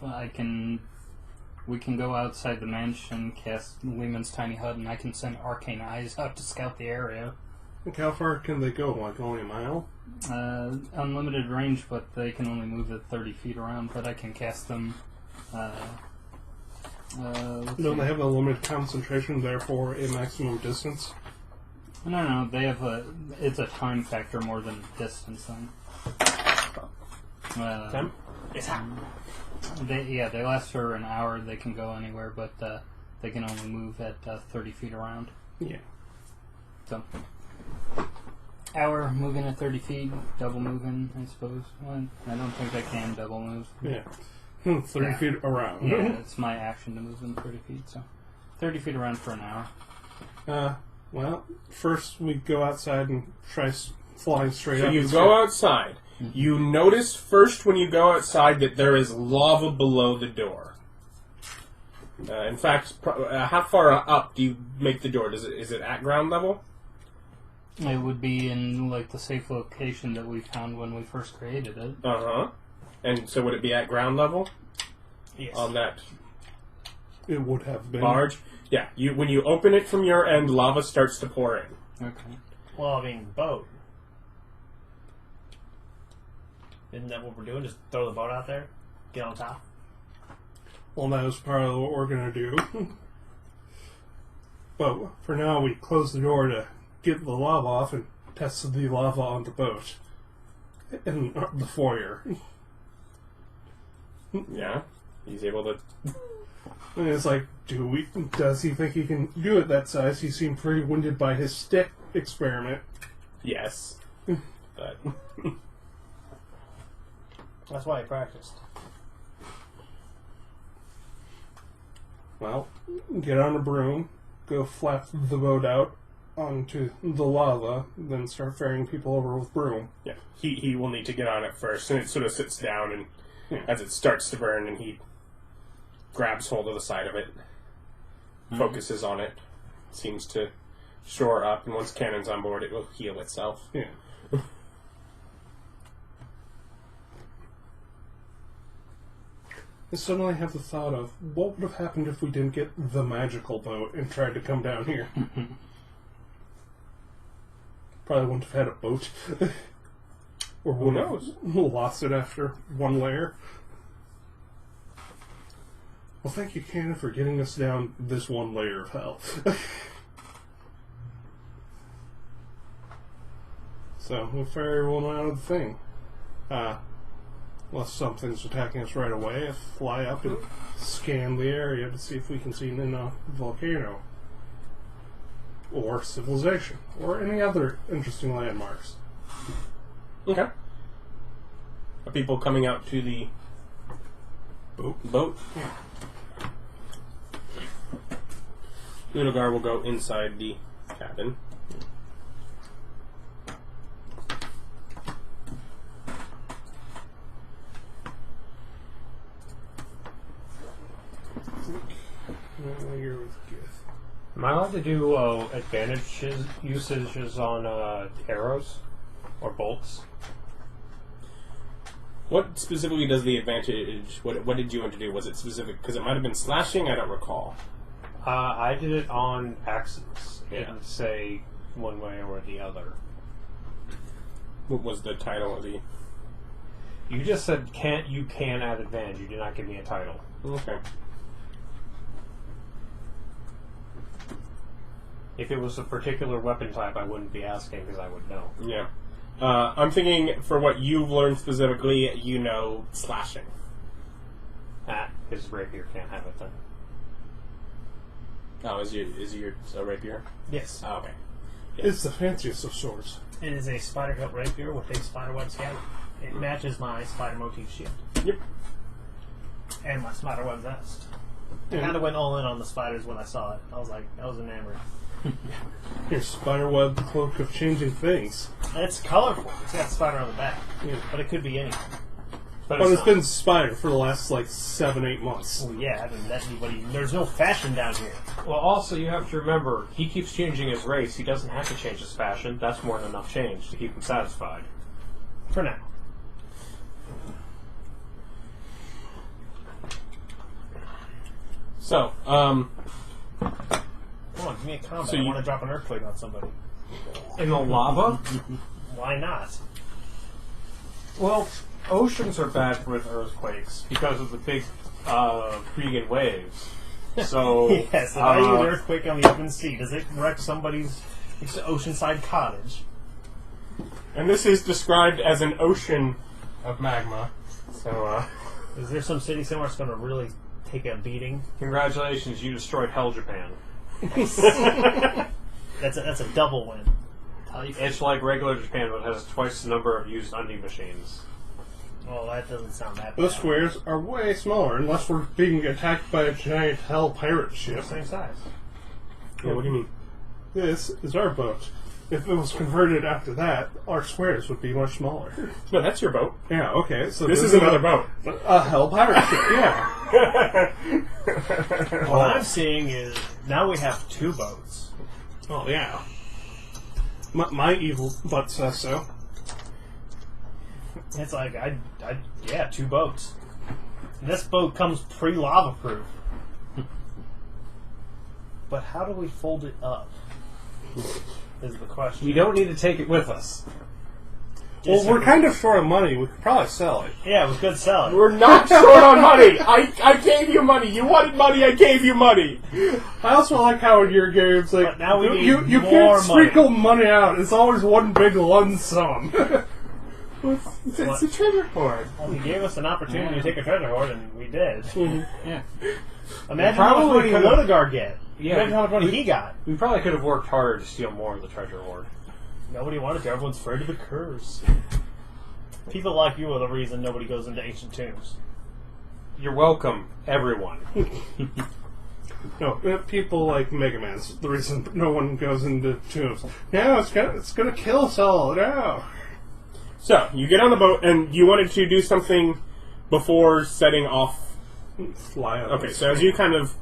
we can go outside the mansion, cast Lehman's tiny hut, and I can send arcane eyes out to scout the area. How far can they go? Like only a mile? Unlimited range, but they can only move it 30 feet around. But I can cast them. Don't they have a limited concentration, therefore a maximum distance? No. They have it's a time factor more than distance. Then. 10? It's hot. They last for an hour. They can go anywhere, but they can only move at 30 feet around. Yeah. So, hour moving at 30 feet, double moving, I suppose. Well, I don't think they can double move. Yeah. 30 feet around. Yeah, it's my action to move them 30 feet, so 30 feet around for an hour. Well, first we go outside and try flying straight up. So you go outside. You notice first when you go outside that there is lava below the door. In fact, how far up do you make the door? Is it at ground level? It would be in like the safe location that we found when we first created it. Uh-huh. And so would it be at ground level? Yes. On that It would have been. barge? Yeah. When you open it from your end, lava starts to pour in. Okay. Well, I mean, boat. Isn't that what we're doing? Just throw the boat out there? Get on top? Well, that was part of what we're going to do. But for now, we close the door to get the lava off and test the lava on the boat. In the foyer. Yeah. He's able to... And it's like, does he think he can do it that size? He seemed pretty winded by his stick experiment. Yes. But... That's why I practiced. Well, get on a broom, go flap the boat out onto the lava, then start ferrying people over with broom. Yeah. He will need to get on it first, and it sort of sits down, and as it starts to burn, and he grabs hold of the side of it, focuses on it, seems to shore up, and once Cannon's on board, it will heal itself. Yeah. I suddenly have the thought of, what would have happened if we didn't get the magical boat and tried to come down here? Probably wouldn't have had a boat. Or Who knows? Lost it after one layer. Well, thank you, Cannon, for getting us down this one layer of hell. So, we'll ferry everyone out of the thing. Unless something's attacking us right away, fly up and scan the area to see if we can see a volcano. Or civilization. Or any other interesting landmarks. Okay. Are people coming out to the boat? Yeah. Laduguer will go inside the cabin. You're with Gith. Am I allowed to do usages on arrows or bolts? What specifically does the advantage... What did you want to do? Was it specific? Because it might have been slashing, I don't recall. I did it on axes. It Yeah. didn't say one way or the other. What was the title of the... You just said you can add advantage. You did not give me a title. Okay. If it was a particular weapon type, I wouldn't be asking because I would know. Yeah. I'm thinking for what you've learned specifically, you know slashing. His rapier can't have it then. Oh, is your a rapier? Yes. Oh, okay. It's the fanciest of swords. It is a spider hilt rapier with a spider web scabbard. It matches my spider motif shield. Yep. And my spider web vest. I Yeah. kind of went all in on the spiders when I saw it. I was enamored. Your spiderweb cloak of changing things. And it's colorful. It's got spider on the back. Yeah. But it could be anything. But it's been spider for the last, 7-8 months. Well, yeah, I haven't met anybody. There's no fashion down here. Well, also, you have to remember, he keeps changing his race. He doesn't have to change his fashion. That's more than enough change to keep him satisfied. For now. So, Come on, give me a combat. So I you- want to drop an earthquake on somebody. In the lava? Why not? Well, oceans are bad with earthquakes because of the big Krigan waves. So, Yes, if I use an earthquake on the open sea, does it wreck somebody's oceanside cottage? and this is described as an ocean of magma. So, Is there some city somewhere that's going to really take a beating? congratulations, you destroyed Hell Japan. That's a double win. It's like regular Japan, but has twice the number of used undie machines. Well, that doesn't sound that bad. Those squares are way smaller unless we're being attacked by a giant hell pirate They're ship. the same size. yeah, what do you mean? This is our boat. If it was converted after that, our squares would be much smaller. No, that's your boat. Yeah, okay. So This is another boat. A hell pirate ship, yeah. What I'm seeing is now we have two boats. Oh, yeah. My evil butt says so. It's like, yeah, two boats. And this boat comes pre-lava proof. But how do we fold it up? Is the question. You don't need to take it with us. Well, we're kind of short of money. We could probably sell it. Yeah, we could sell it. We're not short on money. I gave you money. You wanted money. I gave you money. I also like how in your games, like, But now we need you more can't sprinkle money out. It's always one big lump sum. It's a treasure hoard. Well, he gave us an opportunity to take a treasure hoard, and we did. Yeah. Imagine how much money Probably Laduguer get. Yeah, Imagine how much money he got. We probably could have worked harder to steal more of the treasure hoard. Nobody wanted to. Everyone's afraid of the curse. People like you are the reason nobody goes into ancient tombs. You're welcome, everyone. No, people like Mega Man's the reason no one goes into tombs. No, it's gonna kill us all. No. So, you get on the boat, and you wanted to do something before setting off. Fly out. Okay, so as you kind of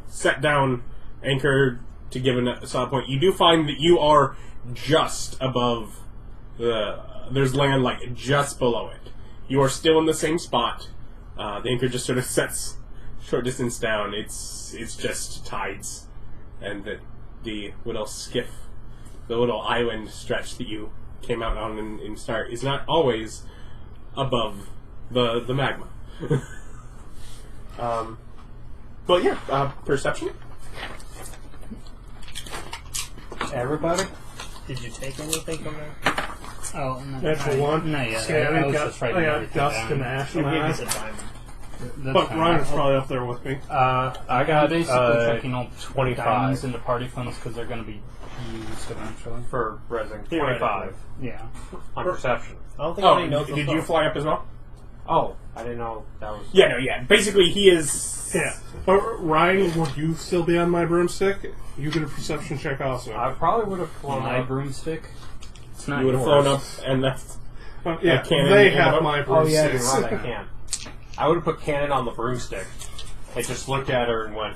set down anchor to give a solid point, you do find that you are just above there's land, just below it. You are still in the same spot. The anchor just sort of sets short distance down. It's just tides. And the little skiff, the little island stretch that you came out on in start is not always above the magma. But yeah, perception. Everybody? Did you take anything from there? Oh, no. Natural one. No, yeah. See, I I was just got writing everything dust down. and ash Who in gave my you eyes. the diamond? That's But fine. Ryan's probably up there with me. I I'm got basically checking all 25 diamonds into party funds because they're going to be used eventually. for resin. Theoretically. 25 Yeah. on perception. I don't think anybody knows did what's you up. fly up as well? Oh, I didn't know that was... Yeah, no, yeah. Basically, he is. Yeah. But Ryan, would you still be on my broomstick? You get a perception check also. I probably would have flown My up. broomstick. It's not You would have yours. flown up and left. Yeah, cannon they in the have boat? my Oh yeah, you're broomsticks. right, I can't. I would have put cannon on the broomstick. I just looked at her and went,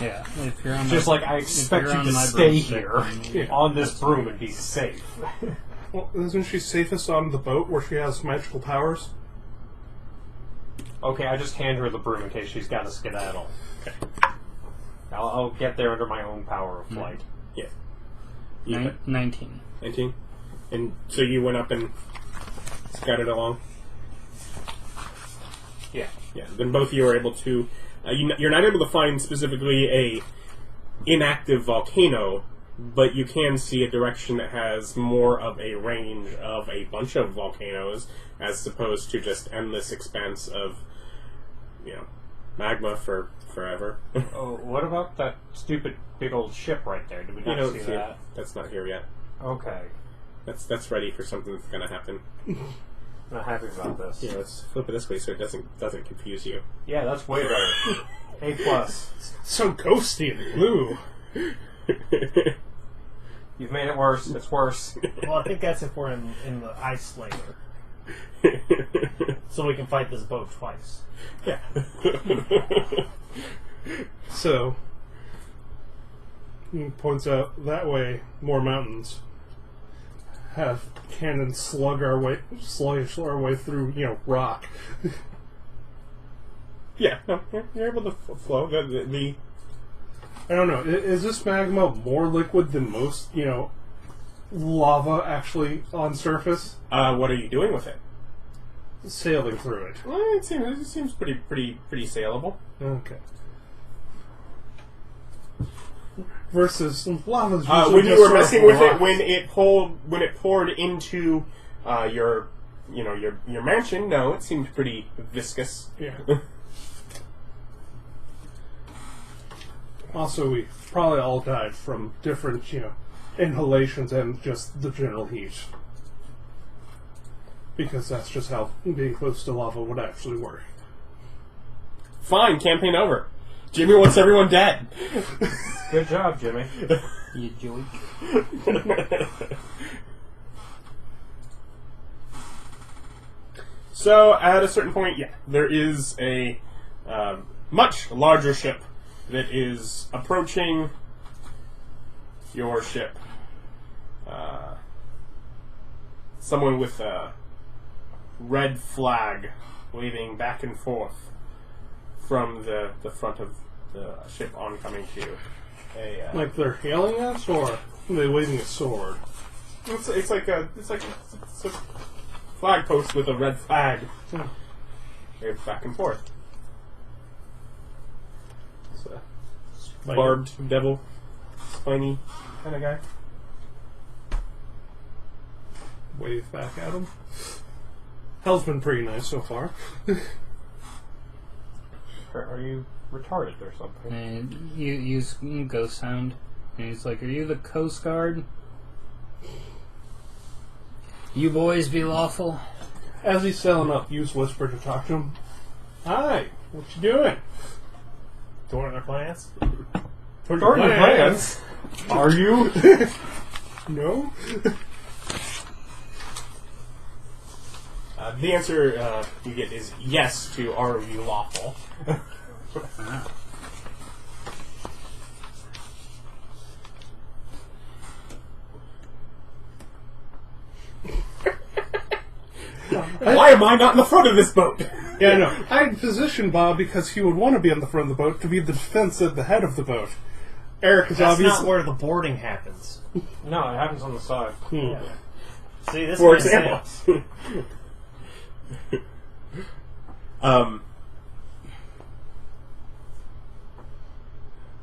Yeah. If you're on just my, like, I expect you're you on to my stay broomstick, here then- on this broom and be safe. Well, isn't she safest on the boat where she has magical powers? Okay, I just hand her the broom in case she's got to skedaddle. I'll get there under my own power of flight. Yeah. 19. 19? And so you went up and scattered along? Yeah. Yeah, then both of you are able to... you're not able to find specifically a inactive volcano, but you can see a direction that has more of a range of a bunch of volcanoes, as opposed to just endless expanse of, magma for forever. Oh, what about that stupid big old ship right there? Did we not see that? That's not here yet. Okay. That's ready for something that's going to happen. Not happy about this. Yeah, let's flip it this way so it doesn't confuse you. Yeah, that's way better. A+. So ghosty and blue. You've made it worse. It's worse. Well, I think that's if we're in the ice layer. So we can fight this boat twice. Yeah. So, he points out that way more mountains have cannons slug our way through, rock. Yeah, no, you're able to flow. The I don't know. Is this magma more liquid than most, lava actually on surface? what are you doing with it? Sailing through it. Well, it seems pretty saleable. Okay. Versus lava's when you were messing with it, when it poured into your mansion, no, it seemed pretty viscous. Yeah. Also, we probably all died from different, inhalations and just the general heat. Because that's just how being close to lava would actually work. Fine, campaign over. Jimmy wants everyone dead. Good job, Jimmy. You joke. So, at a certain point, there is a much larger ship that is approaching your ship. Someone with a red flag waving back and forth from the front of the ship oncoming to you. Like they're hailing us, or are they waving a sword? It's like a flag post with a red flag. Waved back and forth. It's a barbed devil, spiny kind of guy. Wave back at him. Hell's been pretty nice so far. Are you retarded or something? And you use ghost sound. And he's like, "Are you the Coast Guard? You boys be lawful?" As he's sailing up, use whisper to talk to him. Hi, what you doing? Thorn our plans? Thorn your plans? Are you? No? The answer you get is yes to "Are you lawful?" Wow. Why am I not in the front of this boat? Yeah, no. I'd position Bob because he would want to be on the front of the boat to be the defense at the head of the boat. Erich is That's obviously... not where the boarding happens. No, it happens on the side. Yeah. See, this For makes example. sense.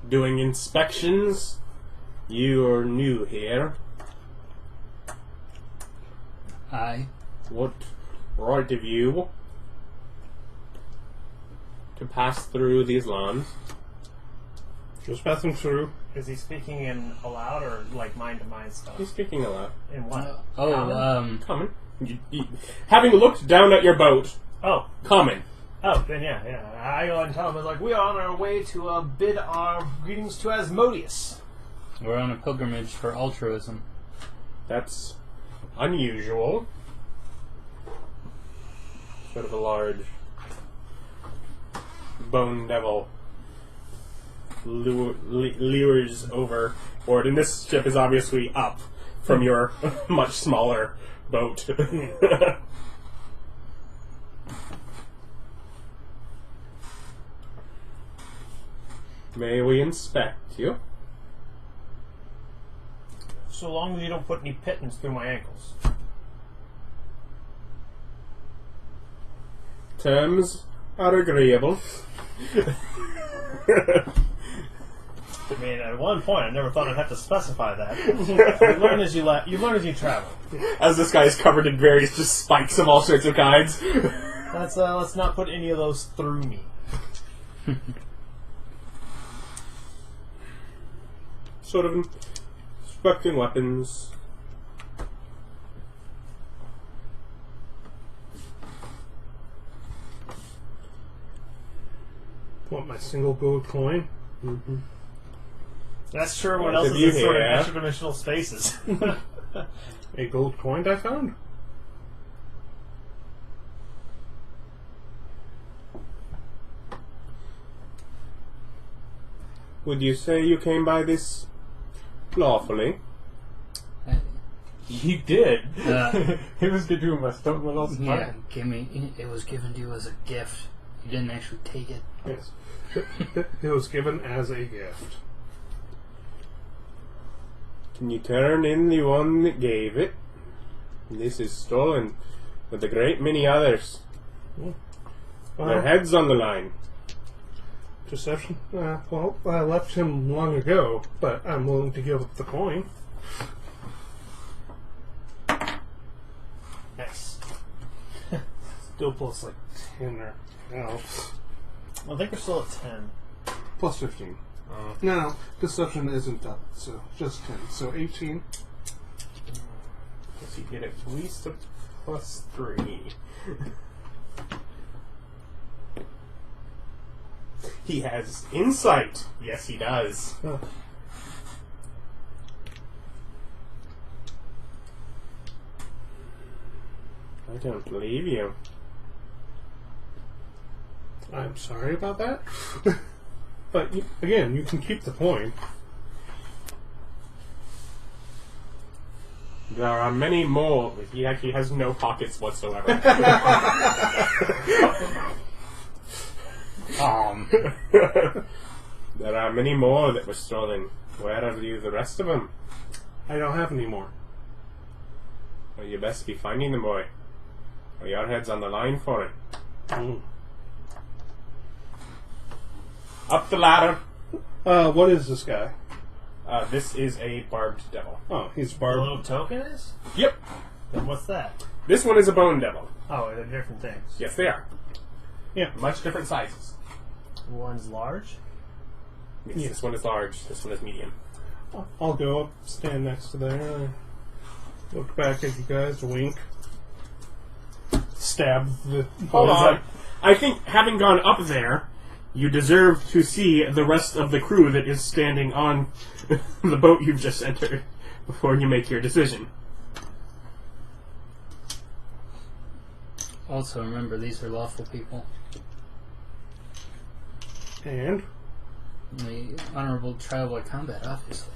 Doing inspections. You're new here. Aye. What right of you to pass through these lands? Just passing through. Is he speaking in aloud or like mind-to-mind stuff? He's speaking aloud. In what? Common. Having looked down at your boat, Oh, common. then yeah. I go and tell him, it's like, we are on our way to bid our greetings to Asmodeus. We're on a pilgrimage for altruism. That's unusual. Sort of a large bone devil lures overboard, and this ship is obviously up from your much smaller boat. May we inspect you? So long as you don't put any pittance through my ankles. Terms are agreeable. I mean, at one point, I never thought I'd have to specify that. You learn as you learn as you travel. As this guy is covered in various just spikes of all sorts of kinds. Let's not put any of those through me. Sort of inspecting weapons. Want my single gold coin? Mm-hmm. That's sure what Well, else is if in you sort of have- extra-dimensional spaces. A gold coin I found? Would you say you came by this lawfully? He did. Uh, He was doing my stuff with us. Yeah, it was given to you as a gift. You didn't actually take it. Yes. It was given as a gift. Can you turn in the one that gave it? This is stolen with a great many others. Their heads on the line. Deception? Well, I left him long ago, but I'm willing to give up the coin. Nice. Still plus like 10 or... No. I think we're still at 10. Plus 15. No, deception isn't up, so just 10. So 18. Guess you get at least a +3. He has insight. Yes, he does. Oh. I don't believe you. I'm sorry about that. But, again, you can keep the coin. There are many more. He actually has no pockets whatsoever. There are many more that were stolen. Where are you, the rest of them? I don't have any more. Well, you best be finding them, boy. Or your head's on the line for it. Mm. Up the ladder. What is this guy? This is a barbed devil. Oh, he's The barbed. little token is? Yep. Then what's that? This one is a bone devil. Oh, they're different things. Yes, they are. Yeah. Much different sizes. One's large. Yes, Yes. This one is large. This one is medium. I'll go up, stand next to there, look back at you guys, wink, stab the... Hold on. I think having gone up there, you deserve to see the rest of the crew that is standing on the boat you've just entered before you make your decision. Also, remember, these are lawful people. And? The honorable trial by combat, obviously.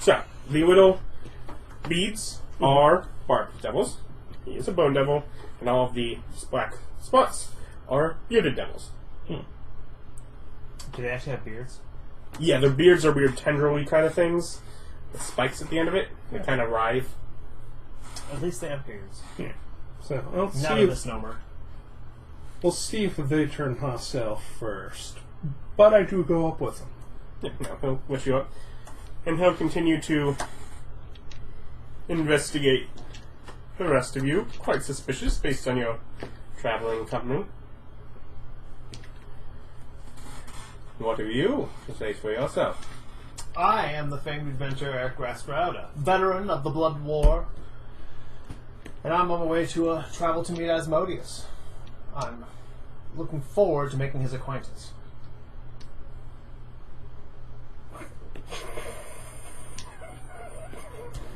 So, the little beads are barbed devils. He is a bone devil, and all of the black spots are bearded devils. Do they actually have beards? Yeah, their beards are weird tendril-y kind of things, with spikes at the end of it. They kind of writhe. At least they have beards. Yeah. So, I'll Not see a if, misnomer. we'll see if they turn hostile first. But I do go up with them. Yeah, no, he'll wish you up. And he'll continue to investigate the rest of you. Quite suspicious based on your traveling company. What are you to say for yourself? I am the famed adventurer Erich Rauda, veteran of the Blood War, and I'm on my way to travel to meet Asmodeus. I'm looking forward to making his acquaintance.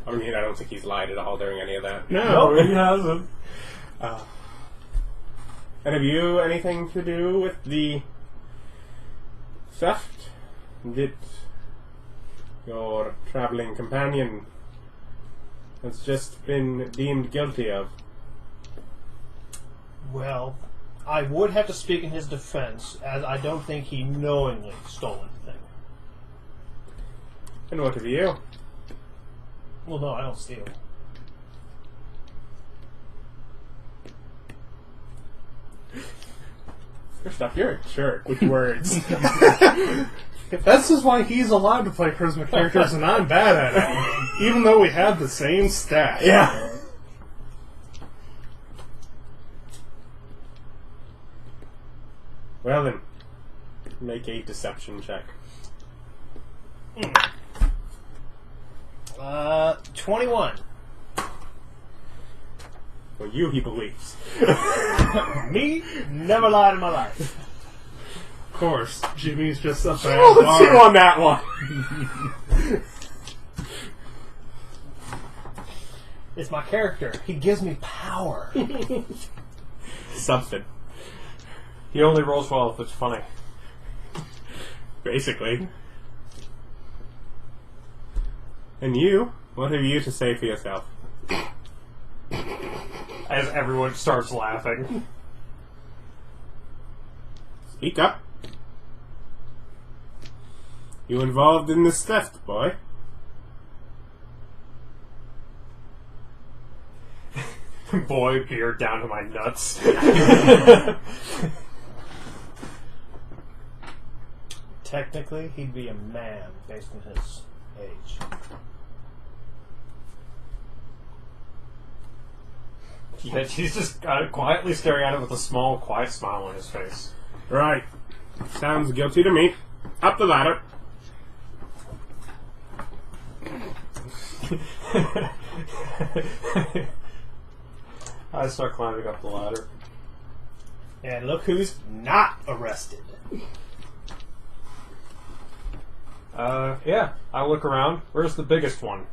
I mean, I don't think he's lied at all during any of that. No. he hasn't. And have you anything to do with the theft that your traveling companion has just been deemed guilty of? Well, I would have to speak in his defense, as I don't think he knowingly stole anything. And what have you? Well, no, I don't steal. First off, you're a jerk with words. This is why he's allowed to play charisma characters and I'm bad at it. Even though we have the same stat. Yeah. Well then, make a deception check. 21. Well, you, he believes. Me? Never lied in my life. Of course, Jimmy's just a bad Oh, bar. 2 on that one. It's my character. He gives me power. Something. He only rolls well if it's funny. Basically. And you? What have you to say for yourself? As everyone starts laughing. Speak up. You involved in this theft, boy? Boy, beard down to my nuts. Technically, he'd be a man based on his age. Yeah, he's just quietly staring at it with a small, quiet smile on his face. Right. Sounds guilty to me. Up the ladder. I start climbing up the ladder. And look who's not arrested. Yeah, I look around. Where's the biggest one?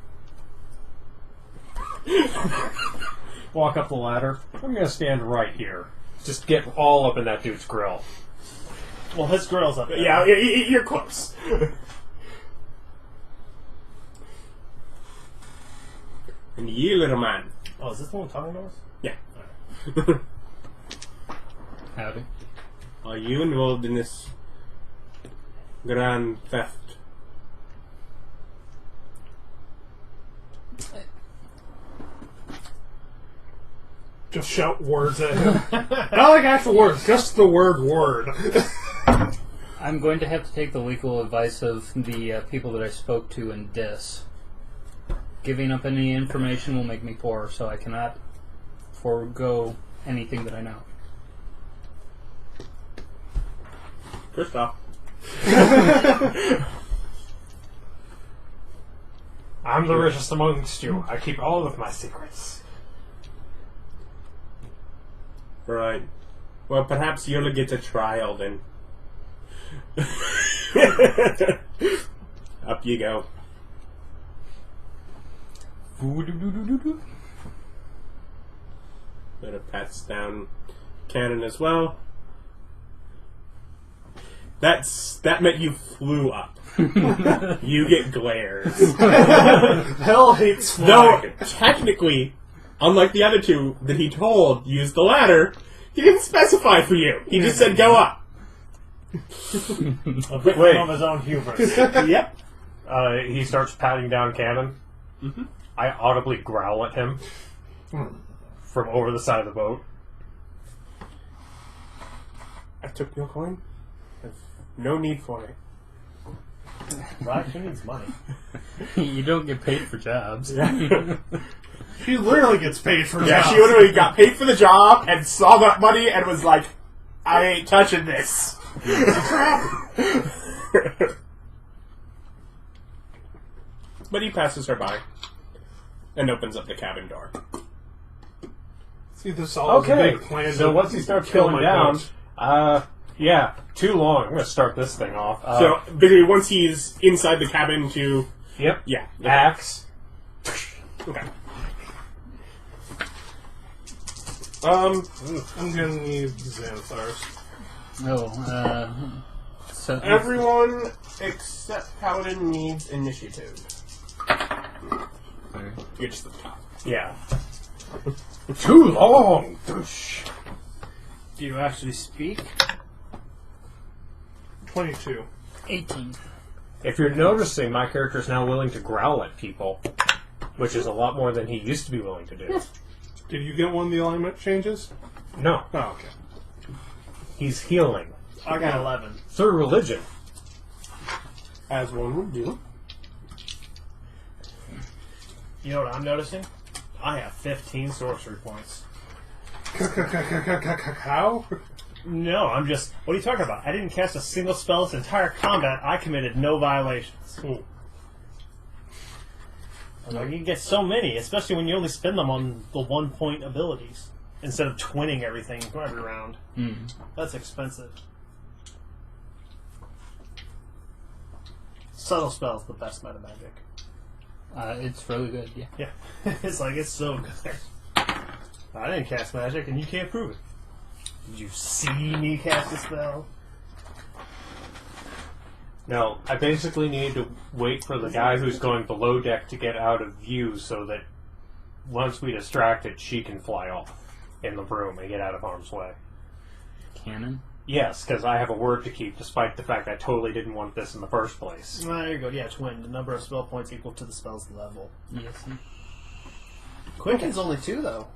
Walk up the ladder. I'm gonna stand right here. Just get all up in that dude's grill. Well, his grill's up there. Yeah, you're close. And you, little man. Oh, is this the one talking to us? Yeah. Howdy. Are you involved in this grand theft? Just shout words at him. Not like actual words, just the word. I'm going to have to take the legal advice of the people that I spoke to in Dis. Giving up any information will make me poor, so I cannot forego anything that I know. First off. I'm the richest amongst you. I keep all of my secrets. Right. Well, perhaps you'll get a trial then. Up you go. Better pats down cannon as well. That meant you flew up. You get glares. Hell hates Though, flying. technically, unlike the other two that he told use the ladder, he didn't specify for you. He just said go up. A victim Wait. of his own hubris. Yep. He starts patting down Cannon. Mm-hmm. I audibly growl at him from over the side of the boat. I took your coin. I've no need for it. Right? He needs money. You don't get paid for jobs. She literally gets paid for Yeah, jobs. she literally got paid for the job and saw that money and was like, I ain't touching this. But he passes her by and opens up the cabin door. See, this all is a Okay, big plan so to once he starts kill killing my down, coach. yeah, too long. I'm going to start this thing off. So, basically, once he's inside the cabin to... Yep. Yeah. Axe. Okay. I'm gonna need Xanathars. So Everyone except Paladin needs initiative. You're just at the top. Yeah. Too long. Douche. Do you actually speak? 22. 18. If you're noticing, my character is now willing to growl at people, which is a lot more than he used to be willing to do. Did you get one of the alignment changes? No, Oh, okay. he's healing. I got 11. Through religion. As one would do. You know what I'm noticing? I have 15 sorcery points. How? No, I'm just... What are you talking about? I didn't cast a single spell this entire combat. I committed no violations. Like, you can get so many, especially when you only spend them on the 1-point abilities instead of twinning everything every round. That's expensive. Subtle spell is the best meta magic. It's really good, yeah. Yeah, it's like, it's so good. I didn't cast magic, and you can't prove it. Did you see me cast a spell? No, I basically need to wait for the guy who's going below deck to get out of view so that once we distract it, she can fly off in the broom and get out of harm's way. Cannon? Yes, because I have a word to keep, despite the fact I totally didn't want this in the first place. There you go. Yeah, twin. The number of spell points equal to the spell's level. Yes. Quicken's only 2, though.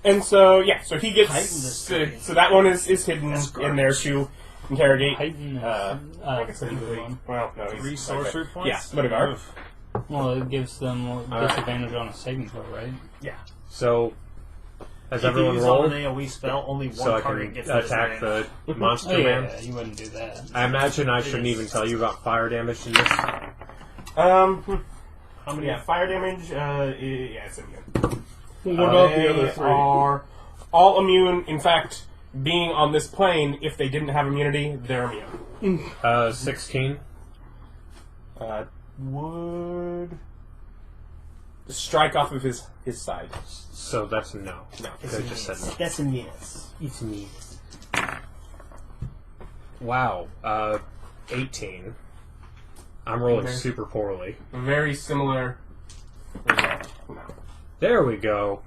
And so, yeah, so he gets... Heighten this So that one is hidden in there to interrogate. Heighten I guess pretty good one. Well, no, 3 sorcery points? Yeah, Laduguer. Well, it gives them disadvantage on a saving throw, right? Yeah. So, has If you everyone use rolled? on an AoE spell, only one So I target can gets attack disadvantage. the monster Oh, yeah, man? you wouldn't do that. I imagine I shouldn't even tell you about fire damage in this. How many? Yeah, fire damage, yeah, it's immune. What about the They other 3? are all immune. In fact, being on this plane, if they didn't have immunity, they're immune. 16. Would strike off of his side. So that's a no. No. Because I just said no. That's a yes. It's me. Wow. 18. I'm rolling Okay. super poorly. Very similar result. No. There we go.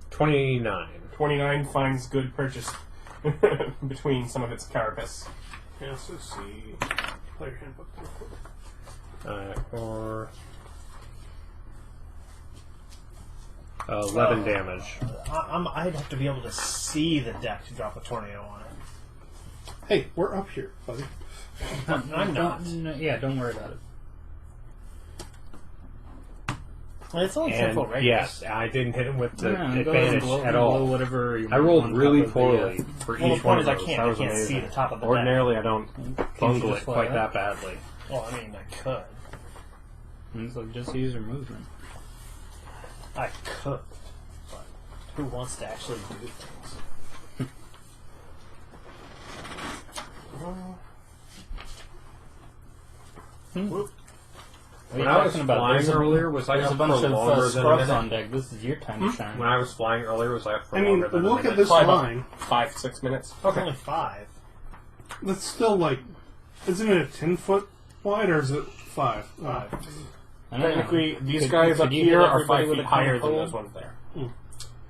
29. 29 finds good purchase between some of its carapace. Yes, let's see. Player handbook. Or 11 damage. I'd have to be able to see the deck to drop a tornado on it. Hey, we're up here, buddy. I'm not. Yeah, don't worry about it. Well, it's only 10 And foot radius. yes, I didn't hit him with the Yeah, go ahead and advantage blow- at blow all. whatever you I want rolled on really top of the, poorly for Well, the each one point of is I those. can't. That I was can't amazing. see the top of the Ordinarily, I don't bungle just it fly quite up? that badly. deck. Well, I mean, I could. It's like just use your movement. I could. But who wants to actually do things? What When are you I was talking about? flying There's earlier, was I There's up a bunch for of longer than a scrubs minute? on deck. This is your time to shine. When I was flying earlier, was I up for I mean, longer than a look minute? at this Probably about line. 5-6 minutes. It's only 5. That's still like, isn't it a 10-foot wide or is it 5? 5. I don't know. Technically, these Could- guys could up you here hit are everybody 5 with feet a higher than pole? those ones there.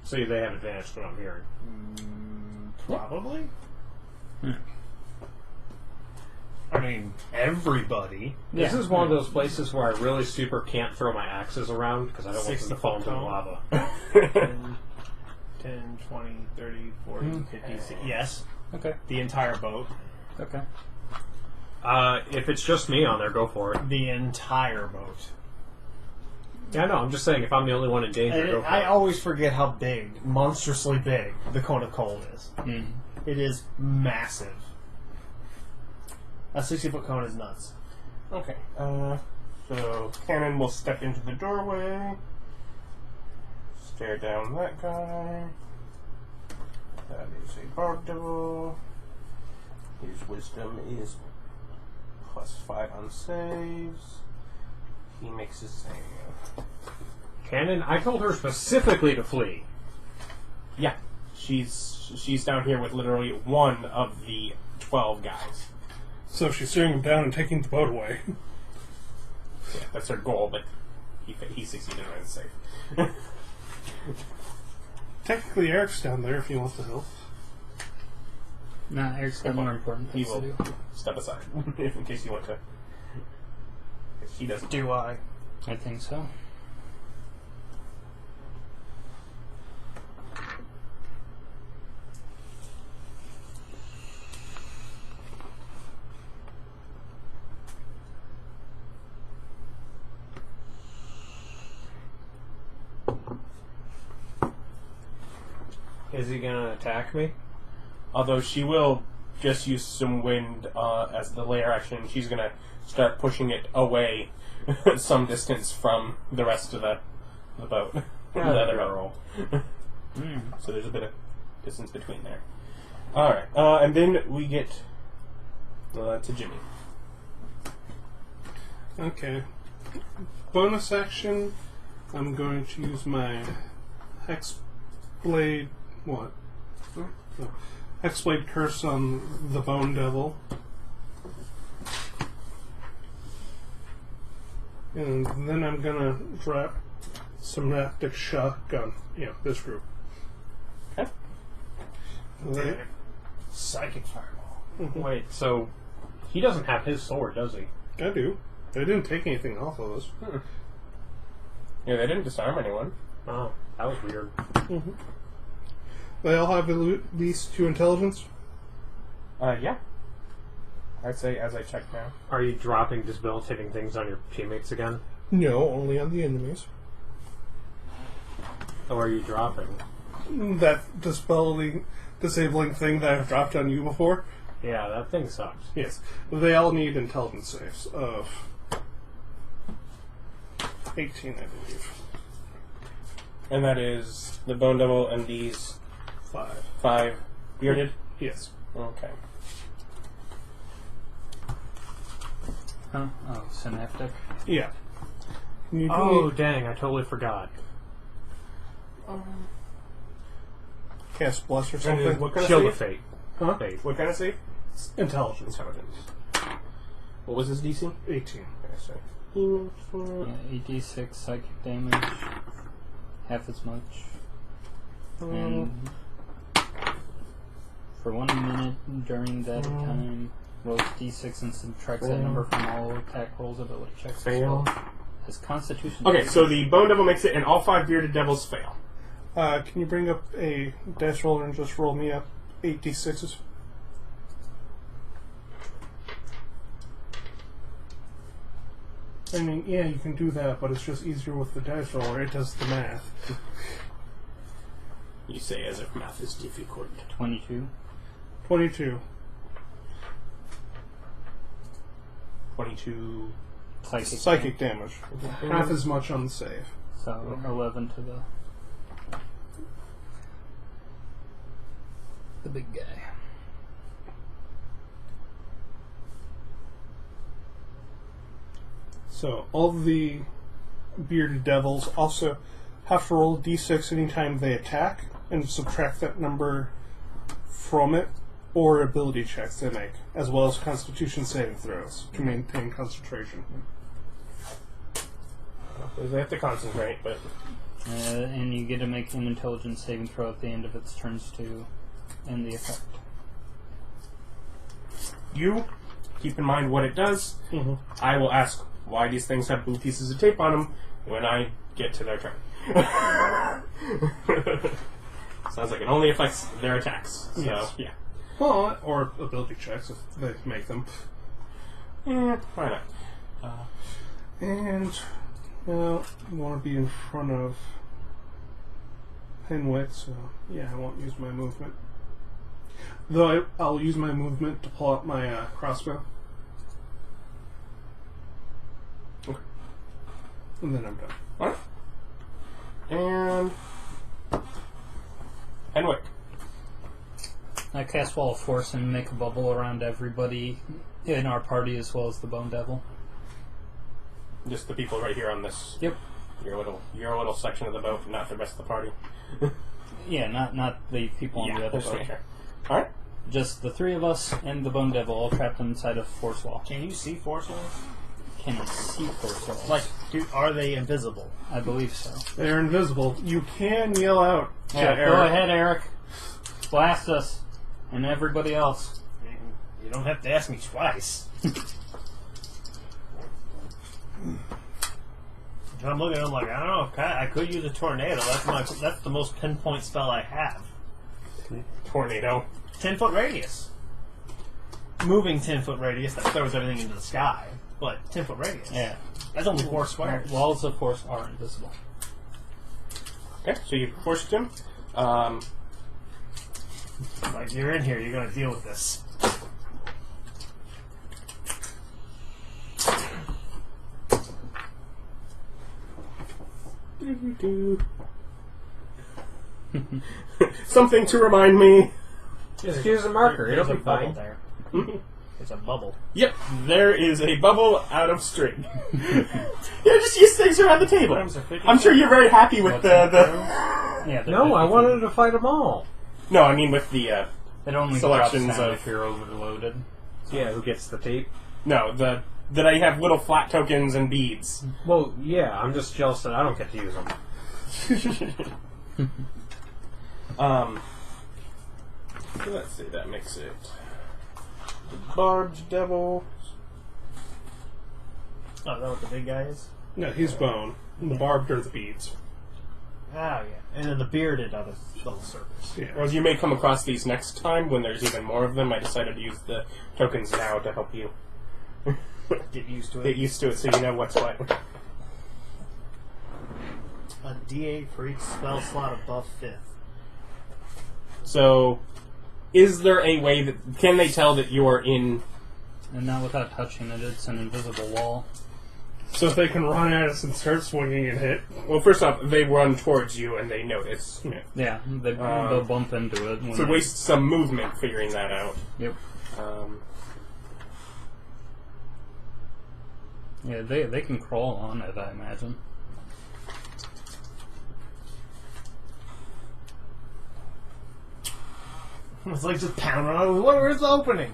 So they have advantage from what I'm hearing. Probably. I mean, everybody. This is one of those places where I really super can't throw my axes around because I don't want them to fall into the 60-foot lava. 10, 20, 30, 40, 50, 60. Yes. Okay. The entire boat. Okay. If it's just me on there, go for it. The entire boat. Yeah, no, I'm just saying if I'm the only one in danger, And go for I it. always forget how big, monstrously big, the cone of cold is. It is massive. A 60-foot cone is nuts. Okay. So Cannon will step into the doorway, stare down that guy. That is a barb devil. His wisdom is +5 on saves. He makes his save. Cannon, I told her specifically to flee. Yeah, she's down here with literally one of the 12 guys. So she's staring him down and taking the boat away. Yeah, that's her goal, but he succeeded on his save. Technically, Eric's down there if he wants to help. Nah, Eric's got more important He things to will do. step aside in case you want to. He doesn't. Do I? I think so. Is he gonna attack me? Although she will just use some wind as the layer action. She's going to start pushing it away some distance from the rest of the boat. The other boat. So there's a bit of distance between there. Alright, and then we get to Jimmy. Okay. Bonus action, I'm going to use my Hexblade... What? No. Hexblade Curse on the Bone Devil. And then I'm gonna drop Synaptic Shotgun. Yeah, this group. Okay. Right. Psychic Fireball. Wait, so he doesn't have his sword, does he? I do. I didn't take anything off of this. Yeah, they didn't disarm anyone. Oh, that was weird. They all have at least 2 intelligence? Yeah. I'd say as I check now. Are you dropping debilitating things on your teammates again? No, only on the enemies. Or are you dropping? That disabling thing that I've dropped on you before? Yeah, that thing sucks. Yes. They all need intelligence saves of 18, I believe. And that is the Bone Devil and these 5 bearded? Yes. Okay. Huh? Oh, synaptic. Yeah. You do Oh, dang, I totally forgot. cast Bless or And something. what kind Shield of of save? Fate. Huh? Fate. What kind of save? Intelligence. Intelligence. What was his DC? 18. Yeah, 86 psychic damage. Half as much. And for 1 minute during that time, rolls d6 and subtracts that number from all attack rolls, ability checks. Fail. As well. His Constitution. Okay, so the Bone Devil makes it, and all 5 bearded devils fail. Can you bring up a dice roller and just roll me up 8d6s? I mean, yeah, you can do that, but it's just easier with the dice roller. It does the math. You say as if math is difficult. 22. 22. 22. Psychic damage. Half as much on the save. So 11 to the big guy. So all the bearded devils also have to roll a d6 anytime they attack and subtract that number from it, or ability checks they make, as well as Constitution saving throws to maintain concentration. They have to concentrate, but And you get to make an intelligence saving throw at the end of its turns to end the effect. you keep in mind what it does. I will ask why these things have blue pieces of tape on them when I get to their turn. Sounds like it only affects their attacks. So, Yes. yeah. Well, or ability checks if they make them. Why not? And, well, I want to be in front of Henwick, so yeah, I won't use my movement. Though I'll use my movement to pull out my crossbow. Okay. And then I'm done. Alright. And Henwick. I cast Wall of Force and make a bubble around everybody in our party as well as the Bone Devil. Just the people right here on this. Yep. Your little section of the boat, not the rest of the party. Yeah, not the people on the other just boat. make sure. Alright. Just the 3 of us and the Bone Devil all trapped inside a force wall. Can you see force walls? Can I see force walls? Like, are they invisible? I believe so. They're invisible. You can yell out to Yeah, Erich. go ahead, Eric. Blast us. And everybody else. You don't have to ask me twice. I'm looking at him like, I don't know, I could use a tornado. That's the most pinpoint spell I have. Tornado. 10-foot radius. Moving 10-foot radius, that throws everything into the sky. But 10-foot radius. Yeah. That's only 4 squares. Walls of force are invisible. Okay, so you forced him. Like, you're in here, you're gonna deal with this. Something to remind me. Just use a marker. There's It'll a be bubble fine. there. It's a bubble. Yep, there is a bubble out of string. Just use things around the table. I'm sure you're very happy with the Yeah, No, I wanted to fight them all. No, I mean with the It only selections drops down of- if you're overloaded. Yeah, who gets the tape? no that I have little flat tokens and beads. Well, yeah, I'm just jealous that I don't get to use them. Let's see, that makes it the Barbed Devil. Oh, is that what the big guy is? No, he's bone. The barbed are the beads. Oh, yeah. And then the bearded are the little circles. Yeah. Well, you may come across these next time when there's even more of them. I decided to use the tokens now to help you Get used to get it. used to it so you know what's what. A D8 for each spell slot above 5th. So, is there a way that... Can they tell that you're in... And not without touching it, it's an invisible wall. So if they can run at us and start swinging and hit. Well, first off, they run towards you and they notice. Yeah, they'll bump into it. When So they- waste some movement figuring that out. Yep. Um, Yeah, they can crawl on it, I imagine. It's like just pounding on it. Where's the opening?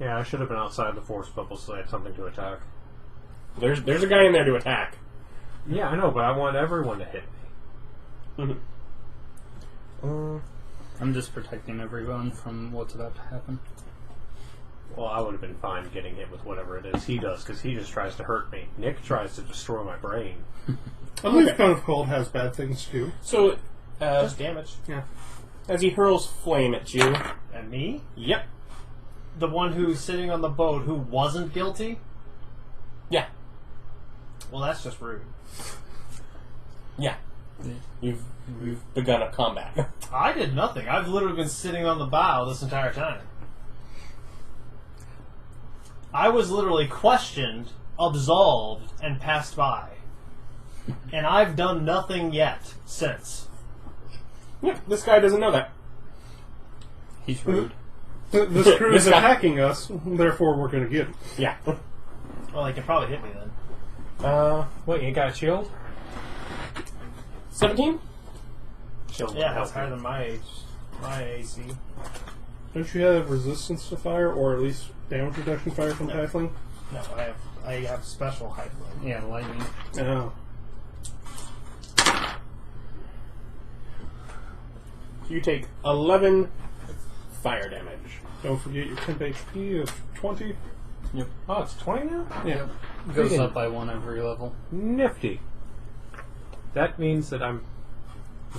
Yeah, I should have been outside the force bubble so I had something to attack. there's a guy in there to attack. Yeah, I know, but I want everyone to hit me. I'm just protecting everyone from what's about to happen. Well, I would have been fine getting hit with whatever it is he does, because he just tries to hurt me. Nick tries to destroy my brain. I believe Cone of Cold has bad things too. So, Just damage. Yeah. as he hurls flame at you... And me? Yep. The one who's sitting on the boat who wasn't guilty? Yeah. Well, that's just rude. Yeah. You've begun a combat. I did nothing. I've literally been sitting on the bow this entire time. I was literally questioned, absolved, and passed by. And I've done nothing yet since. Yep, this guy doesn't know that. He's rude. This crew is This guy- attacking us, therefore we're going to get him. Yeah. Well, they can probably hit me then. Wait, you got a shield? 17? Shield Yeah, won't that's help higher you. than my AC. Don't you have resistance to fire, or at least damage reduction fire from Tiefling? No, I have special height. Yeah, lightning. Oh. You take 11 fire damage. Don't forget your temp HP of 20. Yep. Oh, it's 20 now? Yeah. Goes up by one every level. Nifty. That means that I'm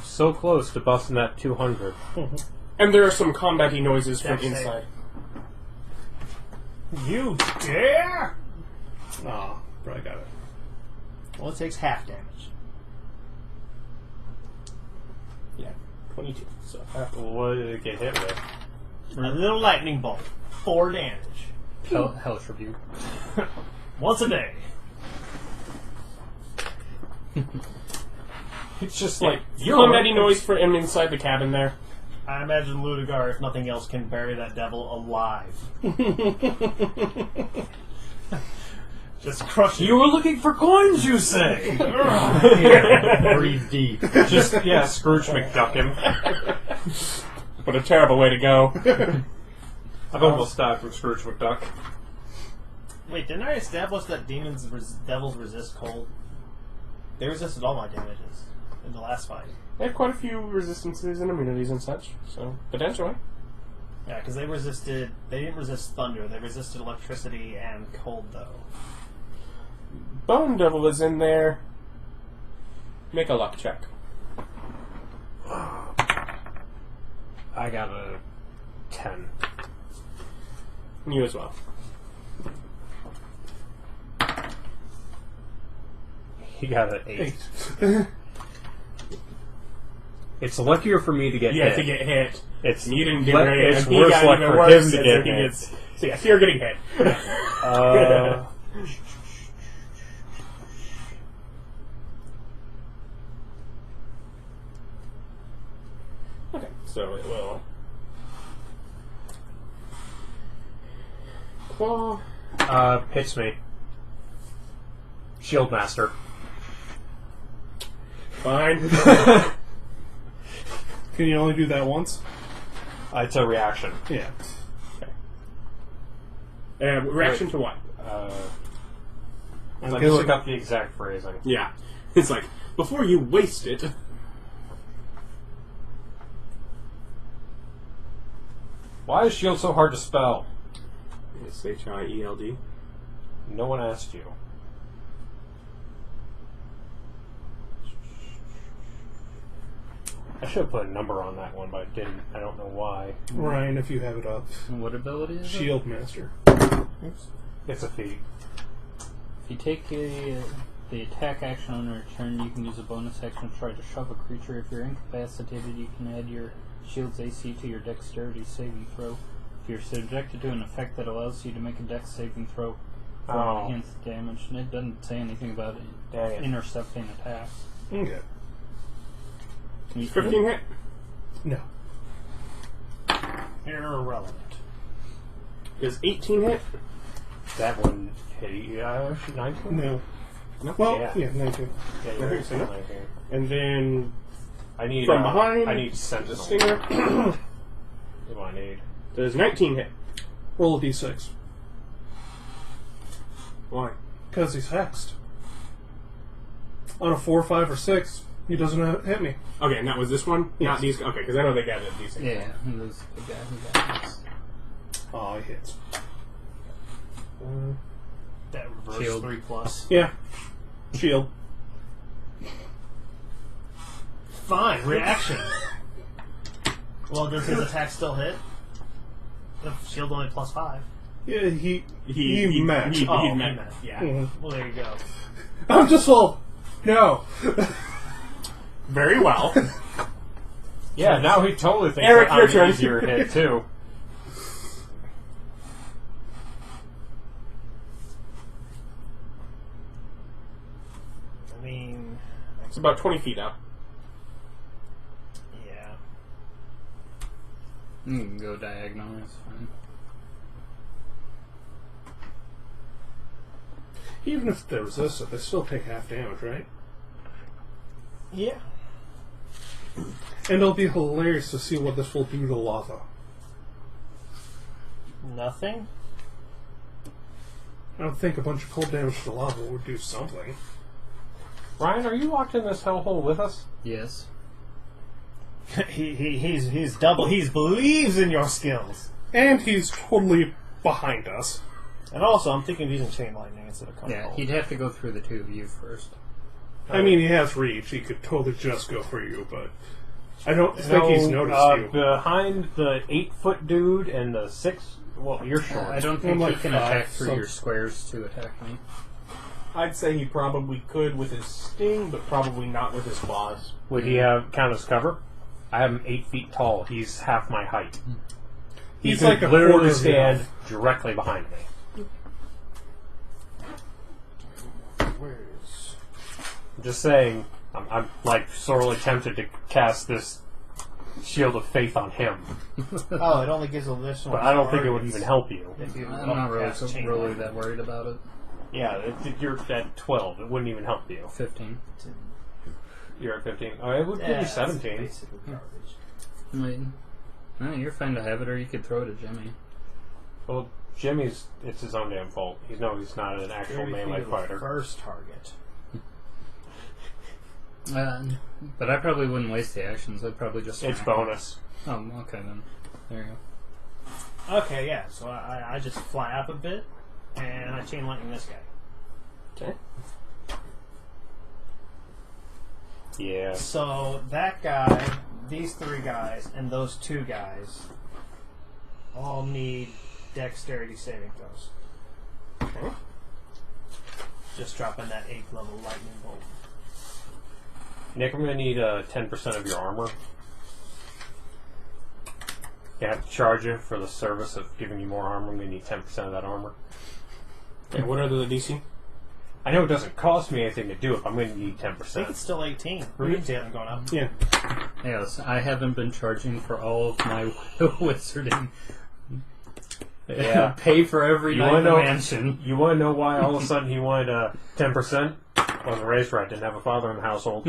so close to busting that 200. And there are some combat-y noises from Dex save. inside. You dare? Ah, probably got it. Well, it takes half damage. Yeah, 22. So What did it get hit with? A little lightning bolt. 4 damage. Hellish Rebuke. Once a day. It's just like you're combat-y noise for him inside the cabin there. I imagine Laduguer, if nothing else, can bury that devil alive. Just crush it. You were looking for coins, you say? Breathe deep. Just, yeah, Scrooge McDuck him. What a terrible way to go. I've almost died from Scrooge McDuck. Wait, didn't I establish that devils resist cold? They resisted all my damages in the last fight. They have quite a few resistances and immunities and such, so potentially. Yeah, because they didn't resist thunder, they resisted electricity and cold, though. Bone Devil is in there. Make a luck check. I got a 10. You as well. You got an 8. 8. It's luckier for me to get Yeah, hit. to get hit. It's You didn't get le- hit. it's and he worse got luck even for worse him to as get he hit. gets. So yes, you're getting hit. Okay, so it will claw. Hits me. Shield Master. Fine. Can you only do that once? It's a reaction. Yeah. Reaction to what? I'm going to look up the exact phrasing. Yeah, it's like before you waste it. Why is shield so hard to spell? It's H-I-E-L-D. No one asked you. I should have put a number on that one, but I didn't. I don't know why. Ryan, if you have it up. What ability is it? Shield Master. It's a feat. If you take the attack action on a turn, you can use a bonus action to try to shove a creature. If you're incapacitated, you can add your shield's AC to your dexterity saving throw. If you're subjected to an effect that allows you to make a dex saving throw for enhanced damage, and it doesn't say anything about intercepting attacks. Okay. 15 hit? No. Irrelevant. Is 18 hit? That one hit you. 19? No. Well, Yeah. yeah 19. Yeah, Okay, you're so 19. And then I need from behind, I need the Sentinel. stinger. What do I need? Does 19 hit? Roll a d6. Why? Because he's hexed. On a 4, 5, or 6, he doesn't hit me. Okay, and that was this one? Yes. Not these. Okay, because I know they got it these things. Yeah, he was the guy who got this. Oh, he hits. That reverse Shield. 3+. Yeah. Shield. Fine, reaction. Well, does his attack still hit? The shield only +5. Yeah, he matched. He Oh, met. met. Yeah. Mhm. Well, there you go. I'm just all... No. Very well. Yeah, now he totally thinks Erich, that your I'm turn. an easier hit, too. I mean, It's about 20 feet up. yeah. You can go diagonal, that's fine. Even if they resist it, they still take half damage, right? Yeah. And it'll be hilarious to see what this will do to lava. Nothing? I would think a bunch of cold damage to lava would do something. Ryan, are you locked in this hellhole with us? Yes. he's double. He believes in your skills. And he's totally behind us. And also, I'm thinking of using chain lightning instead of Yeah, control. he'd have to go through the two of you first. I mean, he has reach. He could totally just go for you, but I don't think he's noticed you. Behind the 8-foot dude and the 6... Well, you're short. I don't think I'm like he can 5, attack through so- your squares to attack me. I'd say he probably could with his sting, but probably not with his claws. Would he have count as cover? I am 8 feet tall. He's half my height. He's he like could a quarter literally of stand your- directly behind me. Where's... I'm just saying, I'm like sorely tempted to cast this shield of faith on him, Oh, it only gives additional. but I don't think it would even help you. If you I'm not really, cast chain really lightning. that worried about it. Yeah, you're at 12. It wouldn't even help you. 15. You're at 15. Oh, it would give you that's 17. basically garbage. Wait. No, you're fine to have it, or you could throw it at Jimmy. Well, Jimmy's, it's his own damn fault. He's not an actual 30 feet melee of the fighter. First target. But I probably wouldn't waste the actions. I'd probably just... It's bonus. Oh, okay then. There you go. Okay, yeah. So I just fly up a bit, and I chain lightning this guy. Okay. Yeah. So that guy, these 3 guys, and those 2 guys all need dexterity saving throws. Okay. Just dropping that 8th level lightning bolt. Nick, I'm going to need 10% of your armor. You have to charge you for the service of giving you more armor. I'm going to need 10% of that armor. Okay, what are the DC? I know it doesn't cost me anything to do it, but I'm going to need 10%. I think it's still 18. Runes haven't gone up. Yeah. Yes, I haven't been charging for all of my wizarding. Yeah. Pay for every night in the mansion. You want to know why all of a sudden he wanted 10%? Wasn't raised right. Didn't have a father in the household.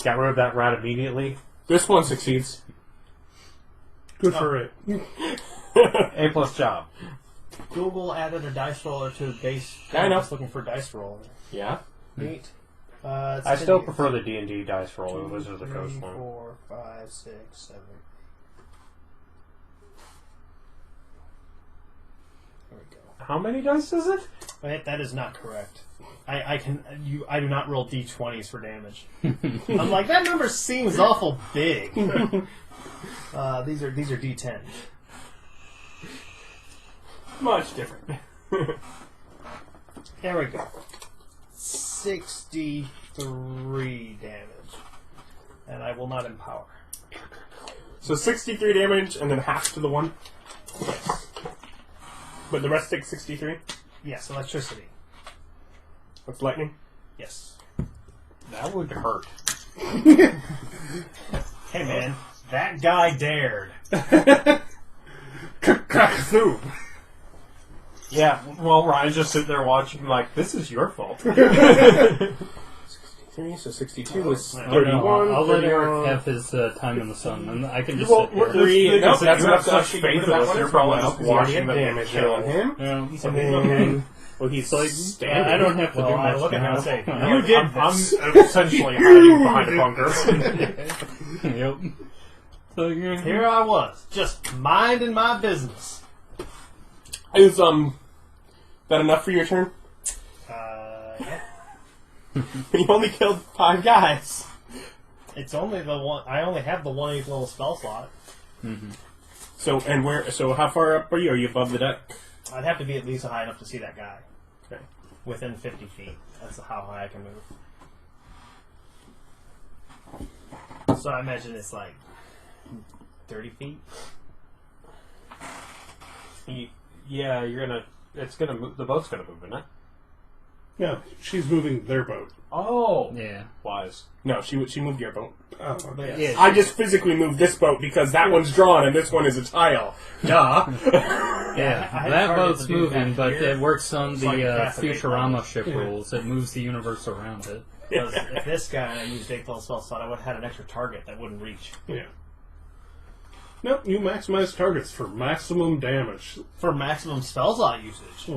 Got rid of that rat immediately. This one succeeds. Good for it. A+ job. Google added a dice roller to the base. I know. I was looking for dice roller. Yeah. Neat. I still prefer the D&D dice roller. Wizard of the Coast 3, one. 4, 5, 6, 7. There we go. How many dice is it? Wait, that is not correct. I do not roll d20s for damage. I'm like, that number seems awful big. These are d10. Much different. There we go. 63 damage. And I will not empower. So 63 damage and then half to the one. But the rest takes 63? Yes, electricity. That's lightning? Yes. That would hurt. Hey man, that guy dared. Crack-a-thoo! Yeah, well, Ryan's just sitting there watching like, this is your fault. 63, so 62 was Oh, 31. I'll let 31. Eric have his time in the sun, and I can just Well, sit here. three. Nope, That's you enough have to such actually faith give in that us, one. you're probably Well, just watching the them damage kill. on him. Yeah. And then, well, he's Like, standing. I don't have to do Well, I much look at him now. and say, You you did I'm this. essentially hiding behind a bunker. Yep. So, yeah. Here I was, just minding my business. Is that enough for your turn? Yeah. You only killed 5 guys. It's only the one. I only have the 1/8 level spell slot. So how far up are you? Are you above the deck? I'd have to be at least high enough to see that guy. Okay. Within 50 feet. That's how high I can move. So I imagine it's like 30 feet. Yeah, it's gonna move, the boat's gonna move, isn't it? Yeah, she's moving their boat. Oh! Yeah. Wise. No, she moved your boat. Oh, But Yeah. I just physically moved this boat because that one's drawn and this one is a tile. Duh. Yeah, I had that targeted boat's to do moving, that but here. it works on It's the like Castle Futurama ship Yeah. rules. It moves the universe around it. Because if this guy and I used 8th level spell slot, I would have had an extra target that wouldn't reach. yeah. Nope, you maximize targets for maximum damage. For maximum spell slot usage.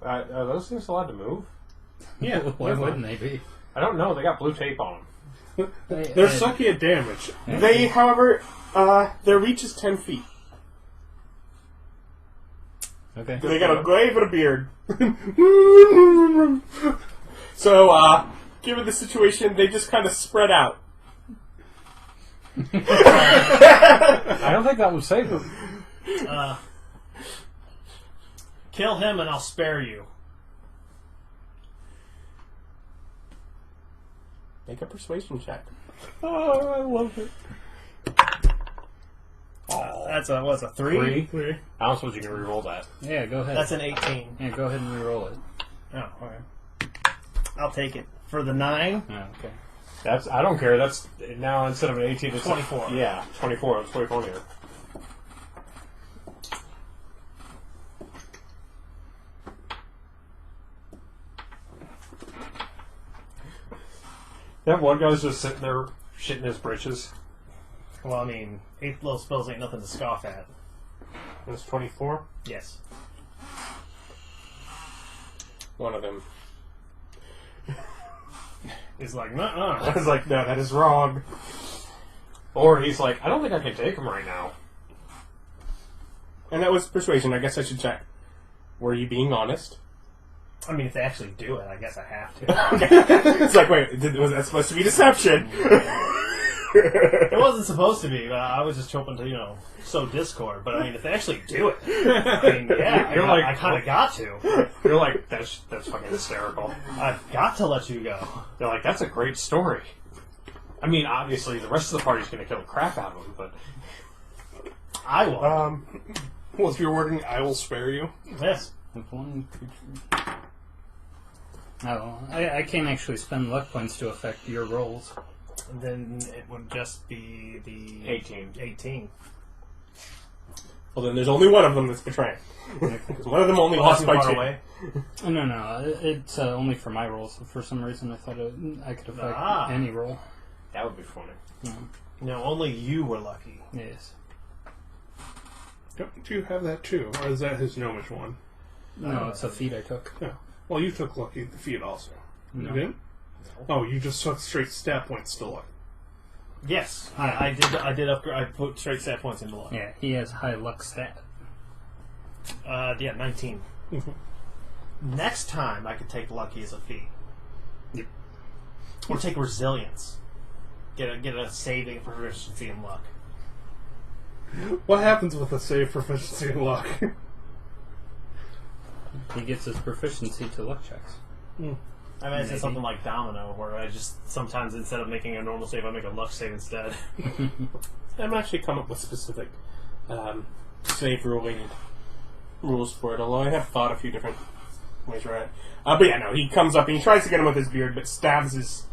Are those things allowed to move? Yeah, Why wouldn't they be? I don't know, they got blue tape on them. They're sucky at damage. They, however, their reach is 10 feet. Okay. They got a grave and a beard. So, given the situation, they just kind of spread out. I don't think that would save them. Kill him and I'll spare you. Make a persuasion check. Oh, I love it. That's a 3? Three? I don't suppose you can reroll that. Yeah, go ahead. That's an 18. Yeah, go ahead and re-roll it. Oh, okay. I'll take it. For the 9, Oh, okay. I don't care, that's now instead of an 18, it's 24. Yeah, 24. It's 24 here. That one guy's just sitting there shitting his britches. well, I mean, 8th level spells ain't nothing to scoff at. That's 24. Yes. One of them. He's like, I nuh-uh. was like, no, that is wrong. Or he's like, I don't think I can take him right now. And that was persuasion. I guess I should check. Were you being honest? I mean, if they actually do it, I guess I have to. Okay. It's like, wait, was that supposed to be deception? It wasn't supposed to be, but I was just hoping to, sow discord. But I mean, if they actually do it, I mean, yeah, I kind of got to. You're like, that's fucking hysterical. I've got to let you go. They're like, that's a great story. I mean, obviously, the rest of the party's going to kill the crap out of him, but I will. Well, if you're working, I will spare you. Yes. With one creature. Oh, I can't actually spend luck points to affect your rolls. And then it would just be the 18. Well, then there's only one of them that's betraying. Because one of them only lost by 2. away. Oh, no, it's only for my rolls. For some reason, I thought I could affect any roll. That would be funny. No, only you were lucky. Yes. Don't you have that too? Or is that his gnomish one? No, it's a feat I took. Yeah. Well, you took lucky feat also. No. You didn't? Oh, you just took straight stat points to luck. Yes, I did. I did upgrade. I put straight stat points into luck. Yeah, he has high luck stat. 19. Next time, I could take lucky as a feat. Yep. Or take resilience. Get a saving proficiency in luck. What happens with a save proficiency in luck? He gets his proficiency to luck checks. I mean, I said something like domino, where I just sometimes instead of making a normal save, I make a luck save instead. I'm actually come up with specific save rules for it, although I have thought a few different ways around it. But yeah, no, he comes up and he tries to get him with his beard, but stabs his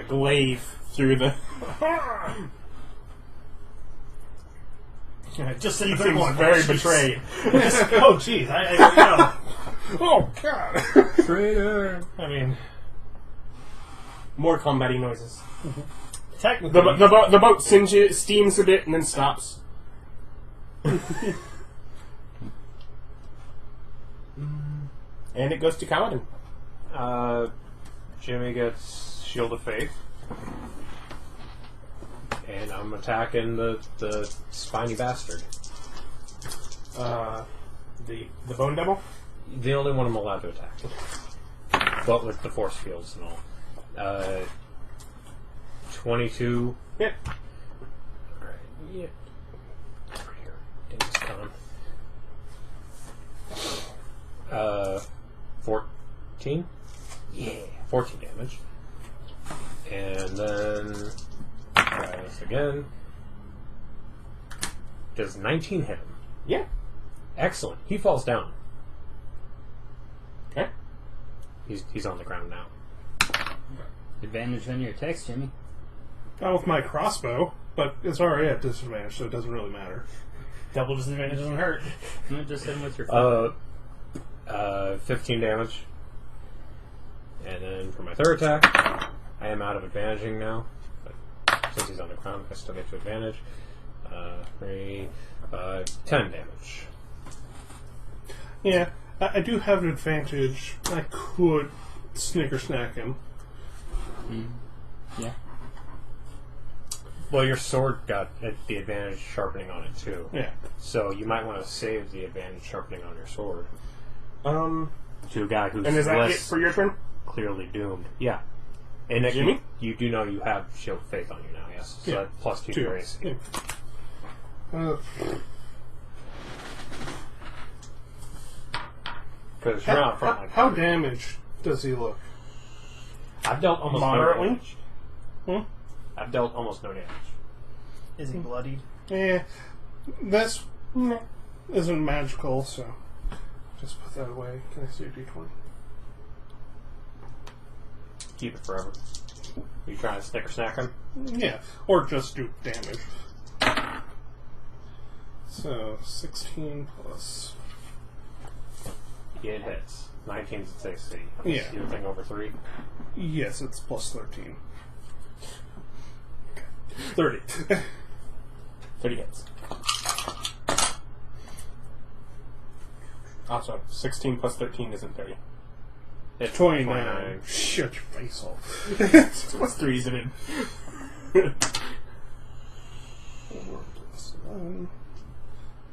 glaive through the... Just He seems very betrayed. Oh, jeez. I Oh, God! Traitor! I mean, More combat-y noises. technically... The boat steams a bit and then stops. And it goes to Kalidan. Jimmy gets Shield of Faith. And I'm attacking the spiny bastard. The Bone Devil? The only one I'm allowed to attack. But with the force fields and all. 22. Yep. Alright, yeah. Over here. Dingus con. 14? Yeah. 14 damage. And then... try this again. Does 19 hit him? Yeah. Excellent. He falls down. Okay. He's on the ground now. Advantage on your attacks, Jimmy. Not with my crossbow, but it's already at disadvantage, so it doesn't really matter. Double disadvantage doesn't hurt. No, just hit him with your 15 damage. And then for my third attack, I am out of advantaging now. But since he's on the ground, I still get to advantage. 3, 10 damage. Yeah, I do have an advantage. I could snicker snack him. Yeah. Well, your sword got the advantage sharpening on it too. Yeah. So you might want to save the advantage sharpening on your sword And to a guy who's is that it less for your turn? clearly doomed. Yeah. And if Jimmy? you do know you have Shield of Faith on you now, yes. So Yeah. that plus 2 to your AC. Yeah. Because you're not front like How damaged does he look? I've dealt almost Moderately? no damage. I've dealt almost no damage. Is he bloodied? Yeah, this isn't magical, so just put that away. Can I see a d20? Keep it forever. Are you trying to snicker snack him? Yeah, or just do damage. So 16 plus. It hits. 19's its AC. Yeah. Anything over 3? Yes, it's plus 13. 30. 30 hits. Also, 16 plus 13 isn't 30. It's 29. Shut your face off. Plus 3 is it in? 4 plus 11.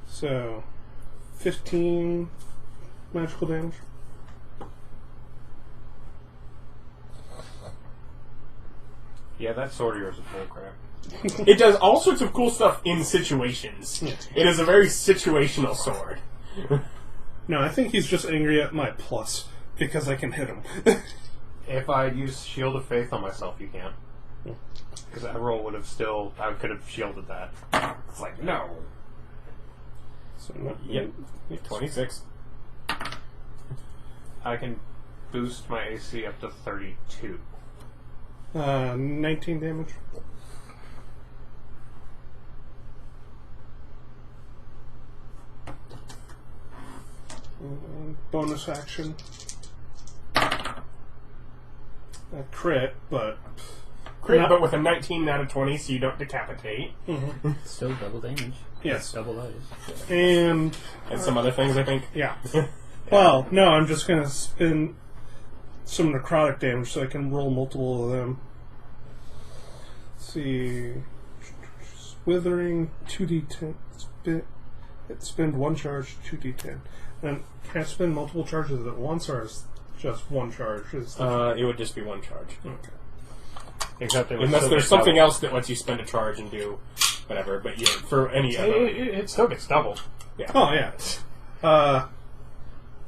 So 15 magical damage. Yeah, that sword of yours is bullcrap. It does all sorts of cool stuff in situations. Yeah. It is a very situational sword. No, I think he's just angry at my plus because I can hit him. If I use Shield of Faith on myself, you can't. Because that roll would have I could have shielded that. It's like, no. So no, Yep. 26. I can boost my AC up to 32. 19 damage. Bonus action. A crit, but... Crit, but with a 19 out of 20, so you don't decapitate. Still double damage. Yes. Double eyes. And... And some other things, I think. Yeah. Well, no, I'm just going to spin some necrotic damage so I can roll multiple of them. Let's see. Withering, 2d10. Spend one charge, 2d10. And can I spend multiple charges at once, or is just one charge? It would just be one charge. Okay. Except it would Unless still there's get something doubled. else that lets you spend a charge and do whatever. But yeah, for any other... It still gets doubled. Yeah. Oh, yeah.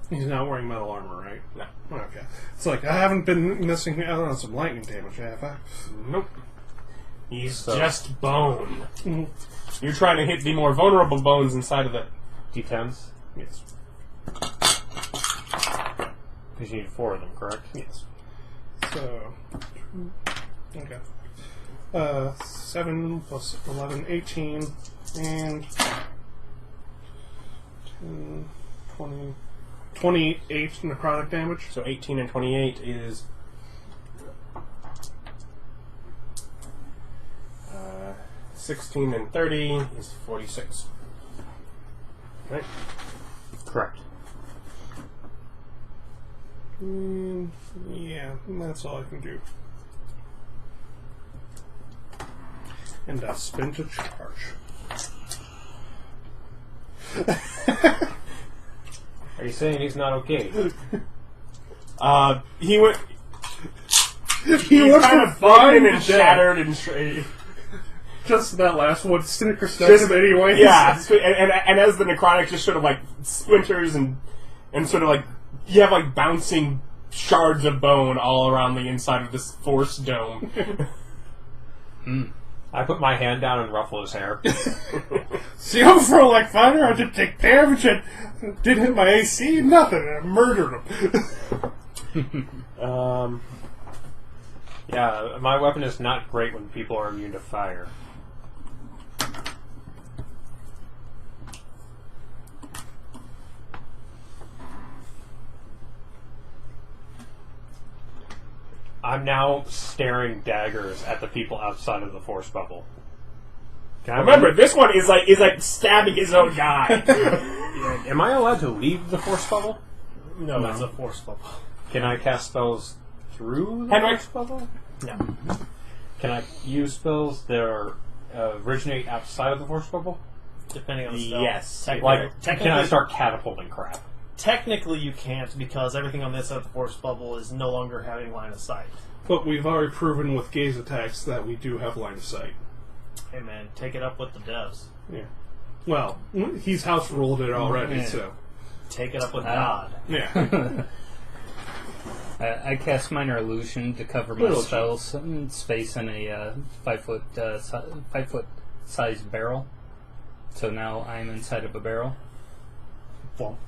He's not wearing metal armor, right? No. Okay. It's like, I haven't been missing out on some lightning damage, have I? Nope. He's So- just bone. You're trying to hit the more vulnerable bones inside of the... D10s? Yes. Because you need 4 of them, correct? Yes. So, okay. 7 plus 11, 18, and 10, 20, 28 necrotic damage. So 18 and 28 is... 16 and 30 is 46. Right? Correct. Yeah, that's all I can do. And I spent a charge. Are you saying he's not okay? He went... He was kind of broken and shattered and... Just that last one, Snicker stuff him anyways. Yeah, and as the necrotic just sort of like splinters and sort of like you have like bouncing shards of bone all around the inside of this force dome. I put my hand down and ruffle his hair. See, I'm for like fighter, I didn't take damage, and didn't hit my AC, nothing, I murdered him. Yeah, my weapon is not great when people are immune to fire. I'm now staring daggers at the people outside of the force bubble. Remember, this one is like stabbing his own guy. Am I allowed to leave the force bubble? No, it's a force bubble. Can I cast spells through the Henwick? force bubble? No. Can I use spells that originate outside of the force bubble? Depending on the spell. Yes. Like, can I start catapulting crap? Technically, you can't because everything on this side of the force bubble is no longer having line of sight. But we've already proven with gaze attacks that we do have line of sight. Hey man, take it up with the devs. Yeah. Well, he's house ruled it already, Yeah. so. Take it up with God. Yeah. I cast minor illusion to cover my Little spells and space in a 5 foot sized barrel. So now I'm inside of a barrel. Well,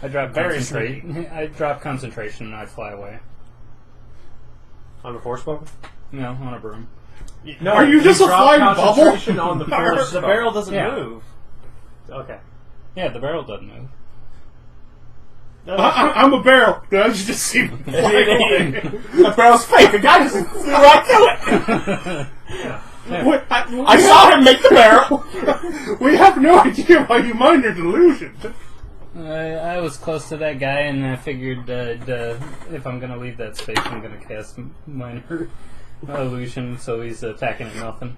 I drop Very I drop concentration and I fly away. On the force bubble? No, on a broom. No, Are you just a drop flying bubble? concentration on the force the bubble. barrel doesn't Yeah. move. Okay. Yeah, the barrel doesn't move. I'm a barrel. I just see me fly away. That barrel's fake. The guy just flew right through it. Wait, I saw him make the barrel. We have no idea why you mind your delusion. I was close to that guy, and I figured if I'm going to leave that space, I'm going to cast minor illusion, so he's attacking at nothing.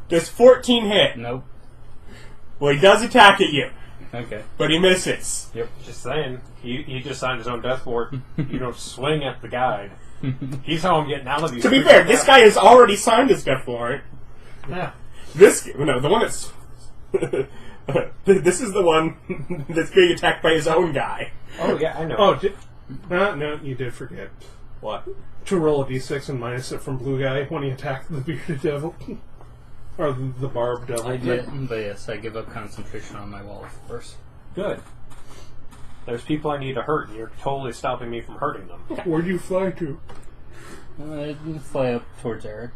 Does 14 hit? Nope. Well, he does attack at you, Okay. but he misses. Yep. Just saying. He just signed his own death warrant. You don't swing at the guide. He's how I'm getting out of these. To be fair, this guy has already signed his death warrant. Yeah. The one that's... this is the one that's being attacked by his own guy. Oh, yeah, I know. Oh, no, you did forget. What? To roll a d6 and minus it from Blue Guy when he attacked the bearded devil. Or the barbed devil. I did. But yes, I give up concentration on my wall of force. Good. There's people I need to hurt, and you're totally stopping me from hurting them. Where do you fly to? I fly up towards Erich.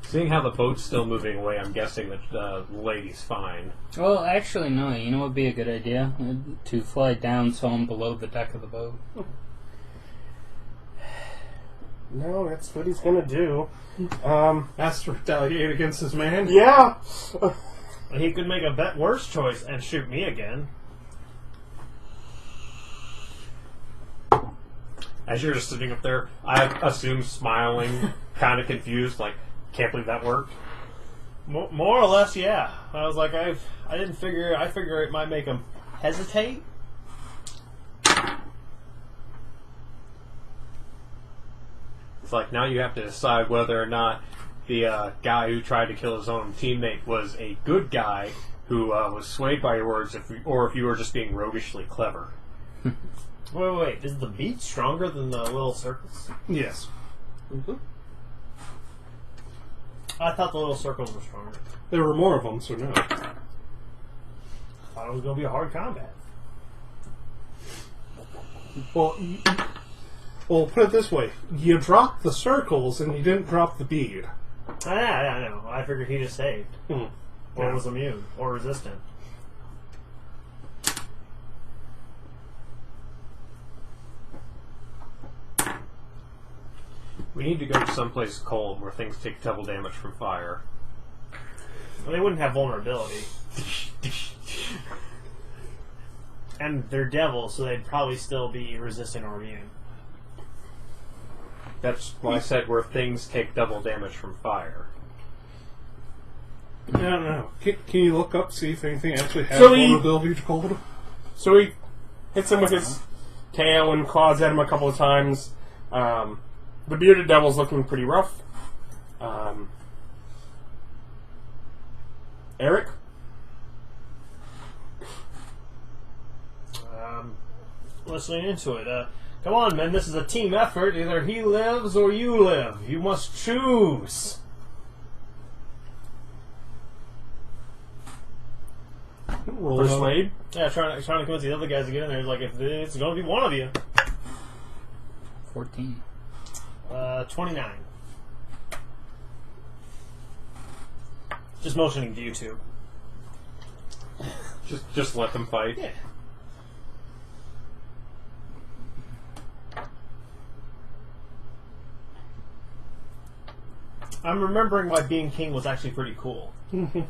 Seeing how the boat's still moving away, I'm guessing that the lady's fine. Well, actually, no. You know what would be a good idea? To fly down so I'm below the deck of the boat. No, that's what he's gonna do. Has to retaliate against his man? Yeah! He could make a worse choice and shoot me again. As you're just sitting up there, I assume smiling, kind of confused, like, can't believe that worked. More or less, yeah. I was like, I figure it might make him hesitate. It's like, now you have to decide whether or not the guy who tried to kill his own teammate was a good guy who was swayed by your words, or if you were just being roguishly clever. Wait. Is the beach stronger than the little circles? Yes. Mm-hmm. I thought the little circles were stronger. There were more of them, so no. I thought it was going to be a hard combat. Well, put it this way. You dropped the circles and you didn't drop the bead. I know. I figured he just saved. Or Yeah. was immune. Or resistant. We need to go to someplace cold where things take double damage from fire. Well, they wouldn't have vulnerability. And they're devils, so they'd probably still be resistant or immune. That's why I said where things take double damage from fire. I don't know. Can you look up, see if anything actually has So he- vulnerability to cold? So he hits him with his tail and claws at him a couple of times. The bearded devil's looking pretty rough. Erich? Listening into it. Come on, men, this is a team effort. Either he lives or you live. You must choose. Persuade? Yeah, trying to convince the other guys to get in there. Like, if it's going to be one of you. 14. 29. Just motioning to you two. Just let them fight. Yeah. I'm remembering why being king was actually pretty cool. Okay.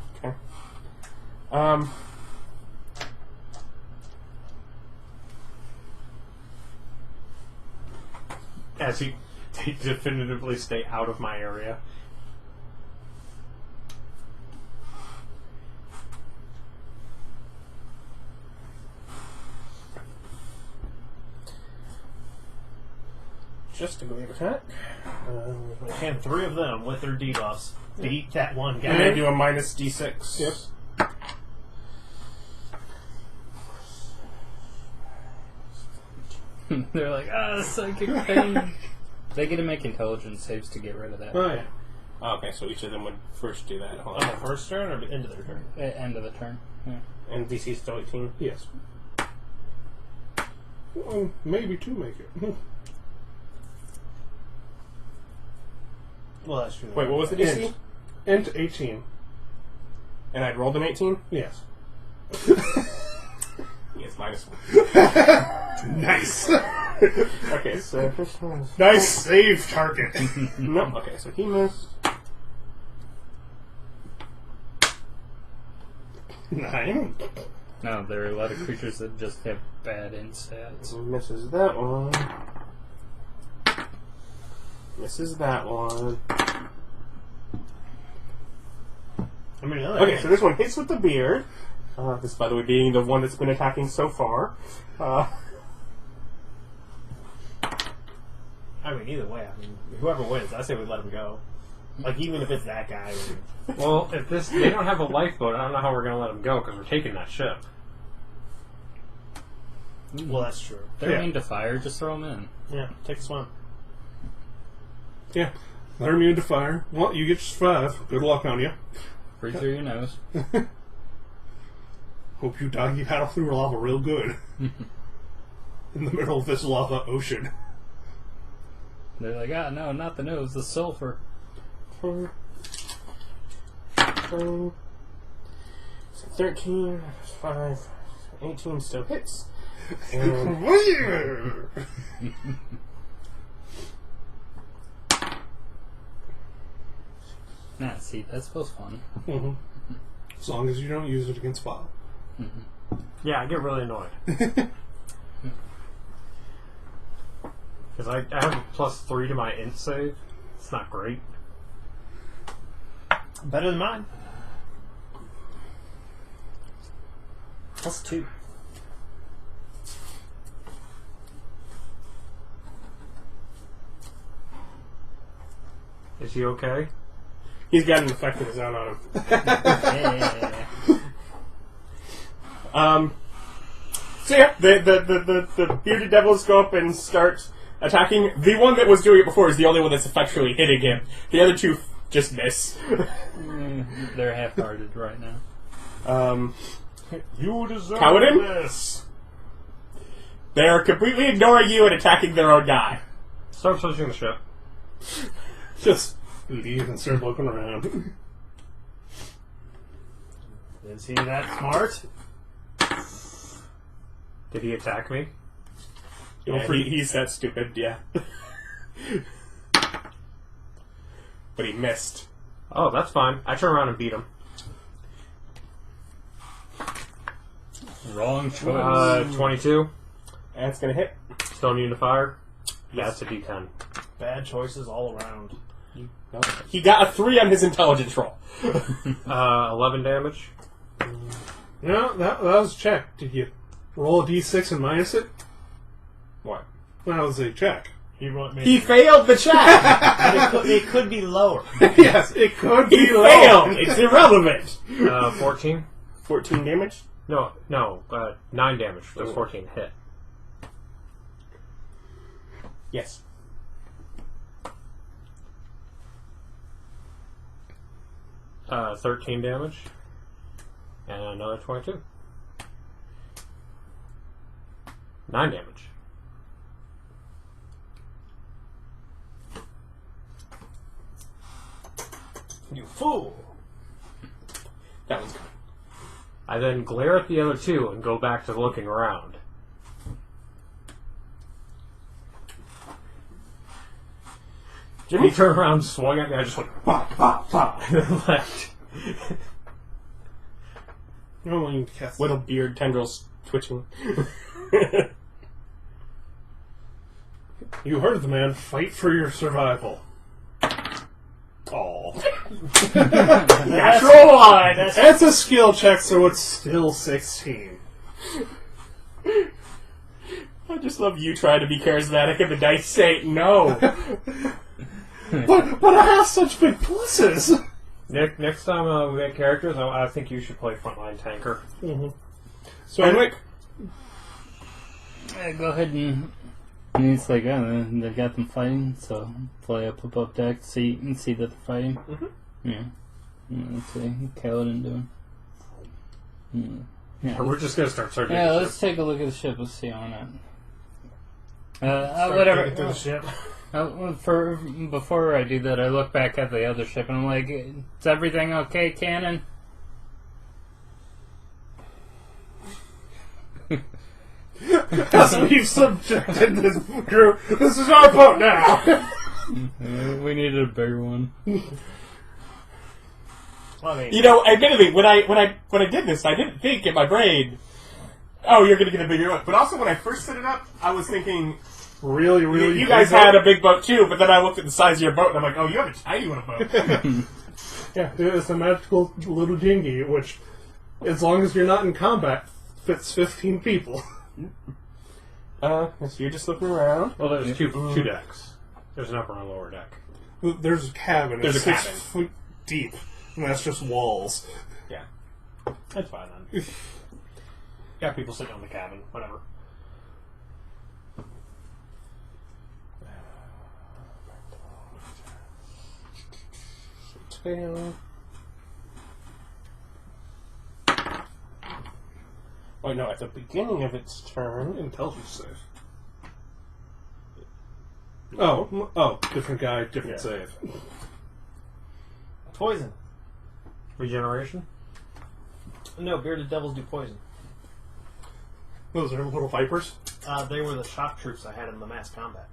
As they definitively stay out of my area. Just a glaive attack. And 3 of them with their debuffs beat that one guy. And they do a minus d6. Yes. They're like, psychic pain. They get to make intelligence saves to get rid of that. Oh, yeah. Okay, so each of them would first do that. Hold On on. the first turn or into their turn? End of the turn. Yeah. And DC is still 18. Yes. Well, maybe 2 make it. Well, that's true. Wait, what was the DC? Int 18. And I'd rolled an 18? Yes. Yes, minus 1. Nice. Okay, so first one is... Nice save target. No, okay, so he missed. 9. No, there are a lot of creatures that just have bad instats. He misses that one. Misses that one. I mean, Okay, so this one hits with the beard. This, by the way, being the one that's been attacking so far. I mean, either way, whoever wins, I say we let him go. Like, even if it's that guy. Well, if they don't have a lifeboat, I don't know how we're going to let them go because we're taking that ship. Well, that's true. They're immune to fire. Just throw them in. Yeah, take a swim. Yeah. They're immune to fire. Well, you get to survive. Good luck on you. Breathe through your nose. Hope you doggy paddle through lava real good. In the middle of this lava ocean. They're like, no, not the nose, the sulfur. 13, 5, 18 still hits. Nah, see, that's both fun. Mm-hmm. As long as you don't use it against Bob. Mm-hmm. Yeah, I get really annoyed. Because I have a +3 to my int save. It's not great. Better than mine. +2. Is he okay? He's got an effect of his own on him. Yeah. So yeah, the bearded devils go up and start attacking. The one that was doing it before is the only one that's effectually hitting him. The other two just miss. They're half-hearted right now. You deserve Kalidan? this. They are completely ignoring you and attacking their own guy. Start searching the ship. Just leave and start looking around. Is he that smart? Did he attack me? Yeah, he's that stupid, yeah. But he missed. Oh, that's fine. I turn around and beat him. Wrong choice. 22. That's gonna hit. Still immune to fire. Yeah, it's a D10. Bad choices all around. No. He got a 3 on his intelligence roll. 11 damage. No, that was a check. Did you roll a d6 and minus it? What? That was a check. He failed the check! it could be lower. Yes, it could He be failed! low. It's irrelevant! 14? 14 damage? No, 9 damage. The 14 hit. Yes. Uh, 13 damage. And another 22. 9 damage. You fool! That one's good. I then glare at the other two and go back to looking around. Jimmy? He turned around, swung at me, I just went pop, pop, pop, and then left. No, you can cast Little beard tendrils twitching. You heard the man. Fight for your survival. Oh. Natural one! That's a skill check, so it's still 16. I just love you trying to be charismatic and the dice say no. But I have such big pluses. Next time we make characters, I think you should play frontline tanker. Mm-hmm. So Henwick? Go ahead and it's like, they've got them fighting, so fly up above deck, see that they're fighting. Mm-hmm. Yeah. Let's see, Kalidan doing. Yeah. We're just gonna start searching. Yeah, the let's ship. take a look at the ship. Let's see on it. Start Whatever. digging through the ship. Before I do that, I look back at the other ship and I'm like, "Is everything okay, Cannon?" as we've subjected this crew, this is our boat now. We needed a bigger one. Well, I mean, You know, admittedly, when I did this, I didn't think in my brain, oh, you're going to get a bigger boat. But also, when I first set it up, I was thinking, Really, you guys had a big boat too. But then I looked at the size of your boat, and I'm like, oh, you have a tiny little boat. Yeah, it's a magical little dinghy, which, as long as you're not in combat, fits 15 people. So you're just looking around. Well, there's two decks. There's an upper and a lower deck. There's a cabin. There's it's a 6 cabin. foot deep, and that's just walls. Yeah. That's fine then. Got people sitting on the cabin, whatever. Tail. Oh no! At the beginning of its turn, Intelligence save. Oh, different guy, different save. Poison. Regeneration? No, bearded devils do poison. Those are little vipers. They were the shock troops I had in the mass combat.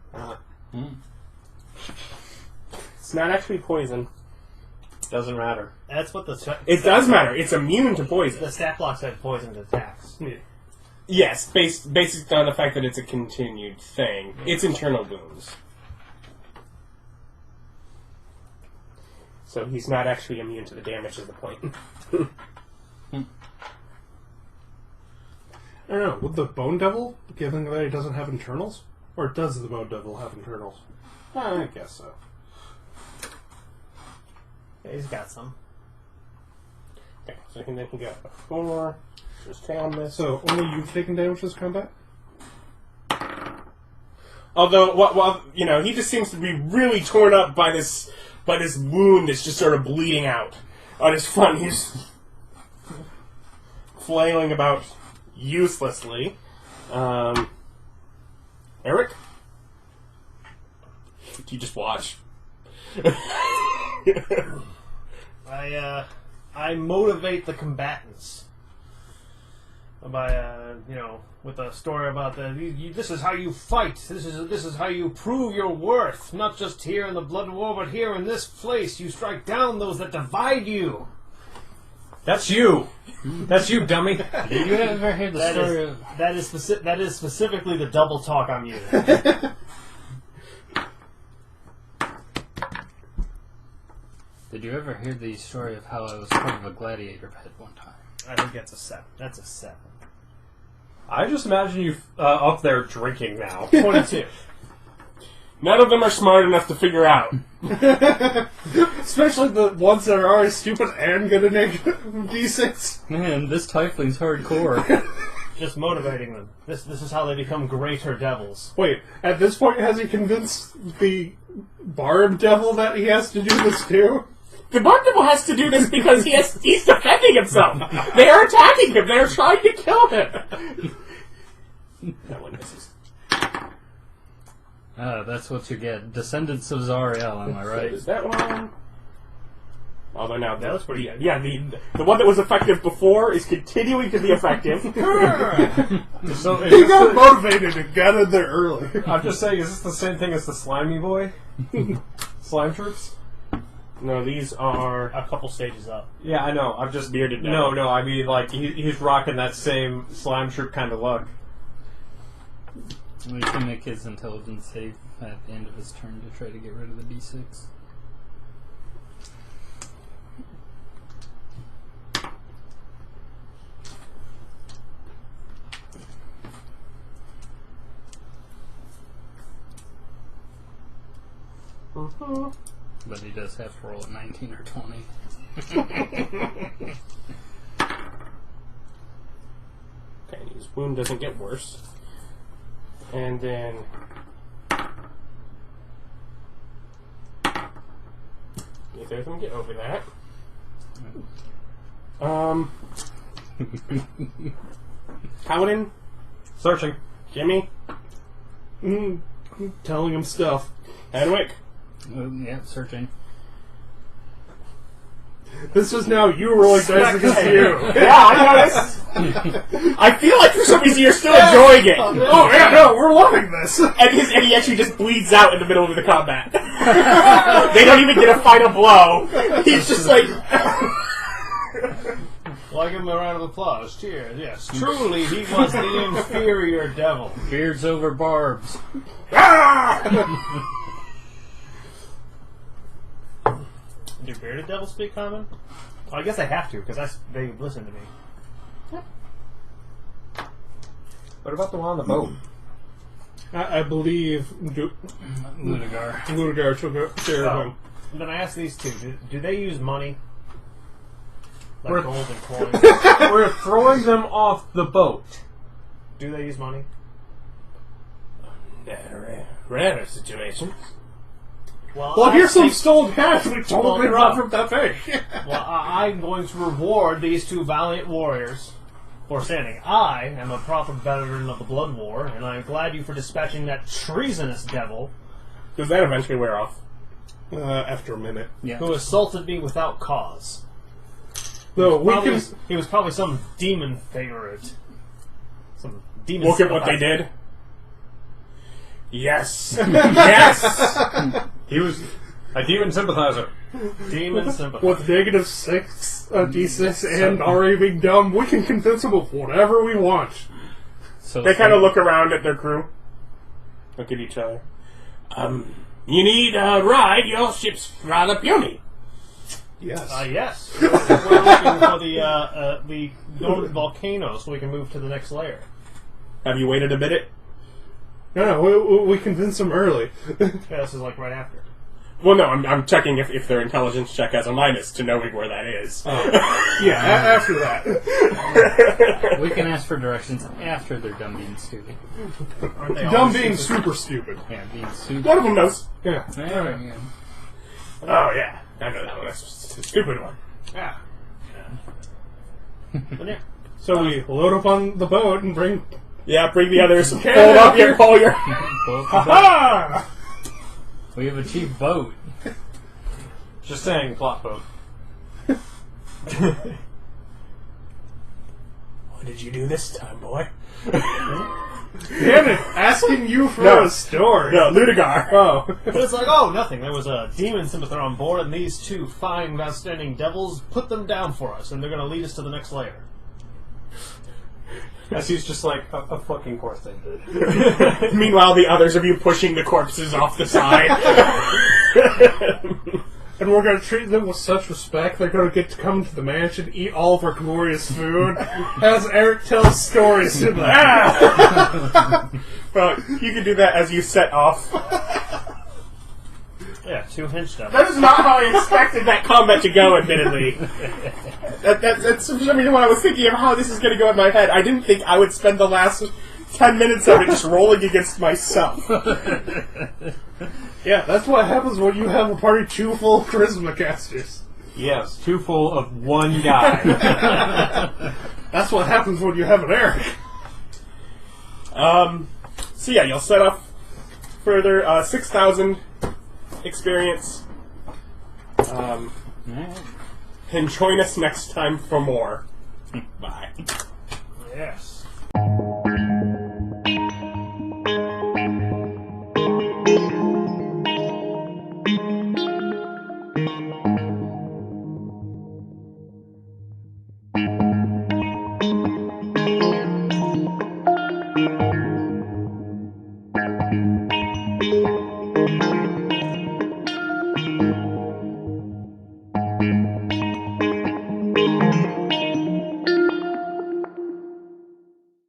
it's not actually poison. Doesn't matter. That's what the It does matter. It's immune to poison. the stat blocks had poisoned attacks. Yeah. Yes, based on the fact that it's a continued thing. It's internal wounds. So he's not actually immune to the damage is the point. I don't know. Would the Bone Devil, given that he doesn't have internals? Or does the Bone Devil have internals? I guess so. Yeah, he's got some. Okay, so then he got a 4. Just on this. So, only you've taken damage this combat? Although, well, you know, he just seems to be really torn up by this wound that's just sort of bleeding out on his front. He's flailing about uselessly. Erich? You just watch. I motivate the combatants by with a story about this is how you fight. This is how you prove your worth. Not just here in the Blood War, but here in this place. You strike down those that divide you. That's you! That's you, dummy! Did you ever hear the story of... That is specifically the double talk I'm using. Did you ever hear the story of how I was part of a gladiator pit one time? I think that's a 7. That's a 7. I just imagine you up there drinking now. 22. None of them are smart enough to figure out. Especially the ones that are already stupid and get a negative D6. Man, this tiefling's hardcore. Just motivating them. This is how they become greater devils. Wait, at this point, has he convinced the Barb Devil that he has to do this too? The Barb Devil has to do this because he's defending himself. They are attacking him. They are trying to kill him. That one misses. That's what you get. Descendants of Zariel, am I right? Is that one? Although now That was pretty good. Yeah, the one that was effective before is continuing to be effective. So He got motivated and got in there early. I'm just saying, is this the same thing as the Slimy Boy? Slime Troops? No, these are A couple stages up. Yeah, I know. I'm just... bearded. No, I mean, like, he's rocking that same Slime Troop kind of look. We can make his intelligence save at the end of his turn to try to get rid of the D6. But he does have to roll a 19 or 20. Okay, his wound doesn't get worse. And then... neither of them get over that. Kalidan? Searching. Jimmy? Telling him stuff. Henwick? Yeah, searching. This is now you rolling dice against you. Yeah, I noticed. I feel like for some reason you're still enjoying it. Oh yeah, no, we're loving this. And he actually just bleeds out in the middle of the combat. They don't even get a final blow. He's just like... Well, I give him a round of applause. Cheers. Yes, truly, he was the inferior devil. Beards over barbs. Do Do bearded devils speak common? Oh, I guess they have to, because they listen to me. What about the one on the boat? I believe Laduguer. took care of him. Then I ask these two, do they use money? Like We're- gold and coins? We're throwing them off the boat. Do they use money? Rare situation. Well, here's some stolen cash we totally Well, robbed from that fish. Well, I'm going to reward these two valiant warriors for standing. I am a proper veteran of the Blood War, and I am glad you for dispatching that treasonous devil Does that eventually wear off? After a minute. Yeah. who assaulted me without cause. No, we Probably, can... he was probably some demon favorite. Some demon. Look at what they sympathizer. did. Yes. Yes. He was a demon sympathizer. Demon sympathizer. With -6 D6 and already being dumb, we can convince them of whatever we want. So They kind of look around at their crew. Look at each other. You need a ride. Your ship's rather puny. Yes. Yes. We're looking for the northern volcano so we can move to the next layer. Have you waited a minute? No, we convinced them early. Yeah, this is like right after. Well, no, I'm checking if their intelligence check has a minus to knowing where that is. Yeah, after that. we can ask for directions after they're done being stupid. Aren't they Dumb always being stupid? super stupid. Yeah, being stupid. One of them knows. Yeah. There we go. Oh, yeah. I know that one. That's a stupid one. Yeah. But yeah. So we load up on the boat and bring... Yeah, bring the others. Hold Yeah, up your collier. Ah! We have a cheap boat. Just saying, plot boat. What did you do this time, boy? Damn it! Asking you for No. a story. No, Laduguer. Oh. But it's like, oh, nothing. There was a demon sympathizer on board, and these two fine, outstanding devils put them down for us, and they're going to lead us to the next layer. As he's just like, of fucking course they did. Meanwhile, the others of you pushing the corpses off the side. And we're going to treat them with such respect, they're going to get to come to the mansion, eat all of our glorious food, as Erich tells stories to them. Well, you can do that as you set off. Yeah, 2 hench devils. That is not how I expected that combat to go, admittedly. That's for some reason when I was thinking of how this is going to go in my head, I didn't think I would spend the last 10 minutes of it just rolling against myself. Yeah, that's what happens when you have a party too full of charisma casters. Yes, too full of one guy. That's what happens when you have an Erich. So yeah, you'll set off further, 6,000 experience. And join us next time for more. Bye. Yes.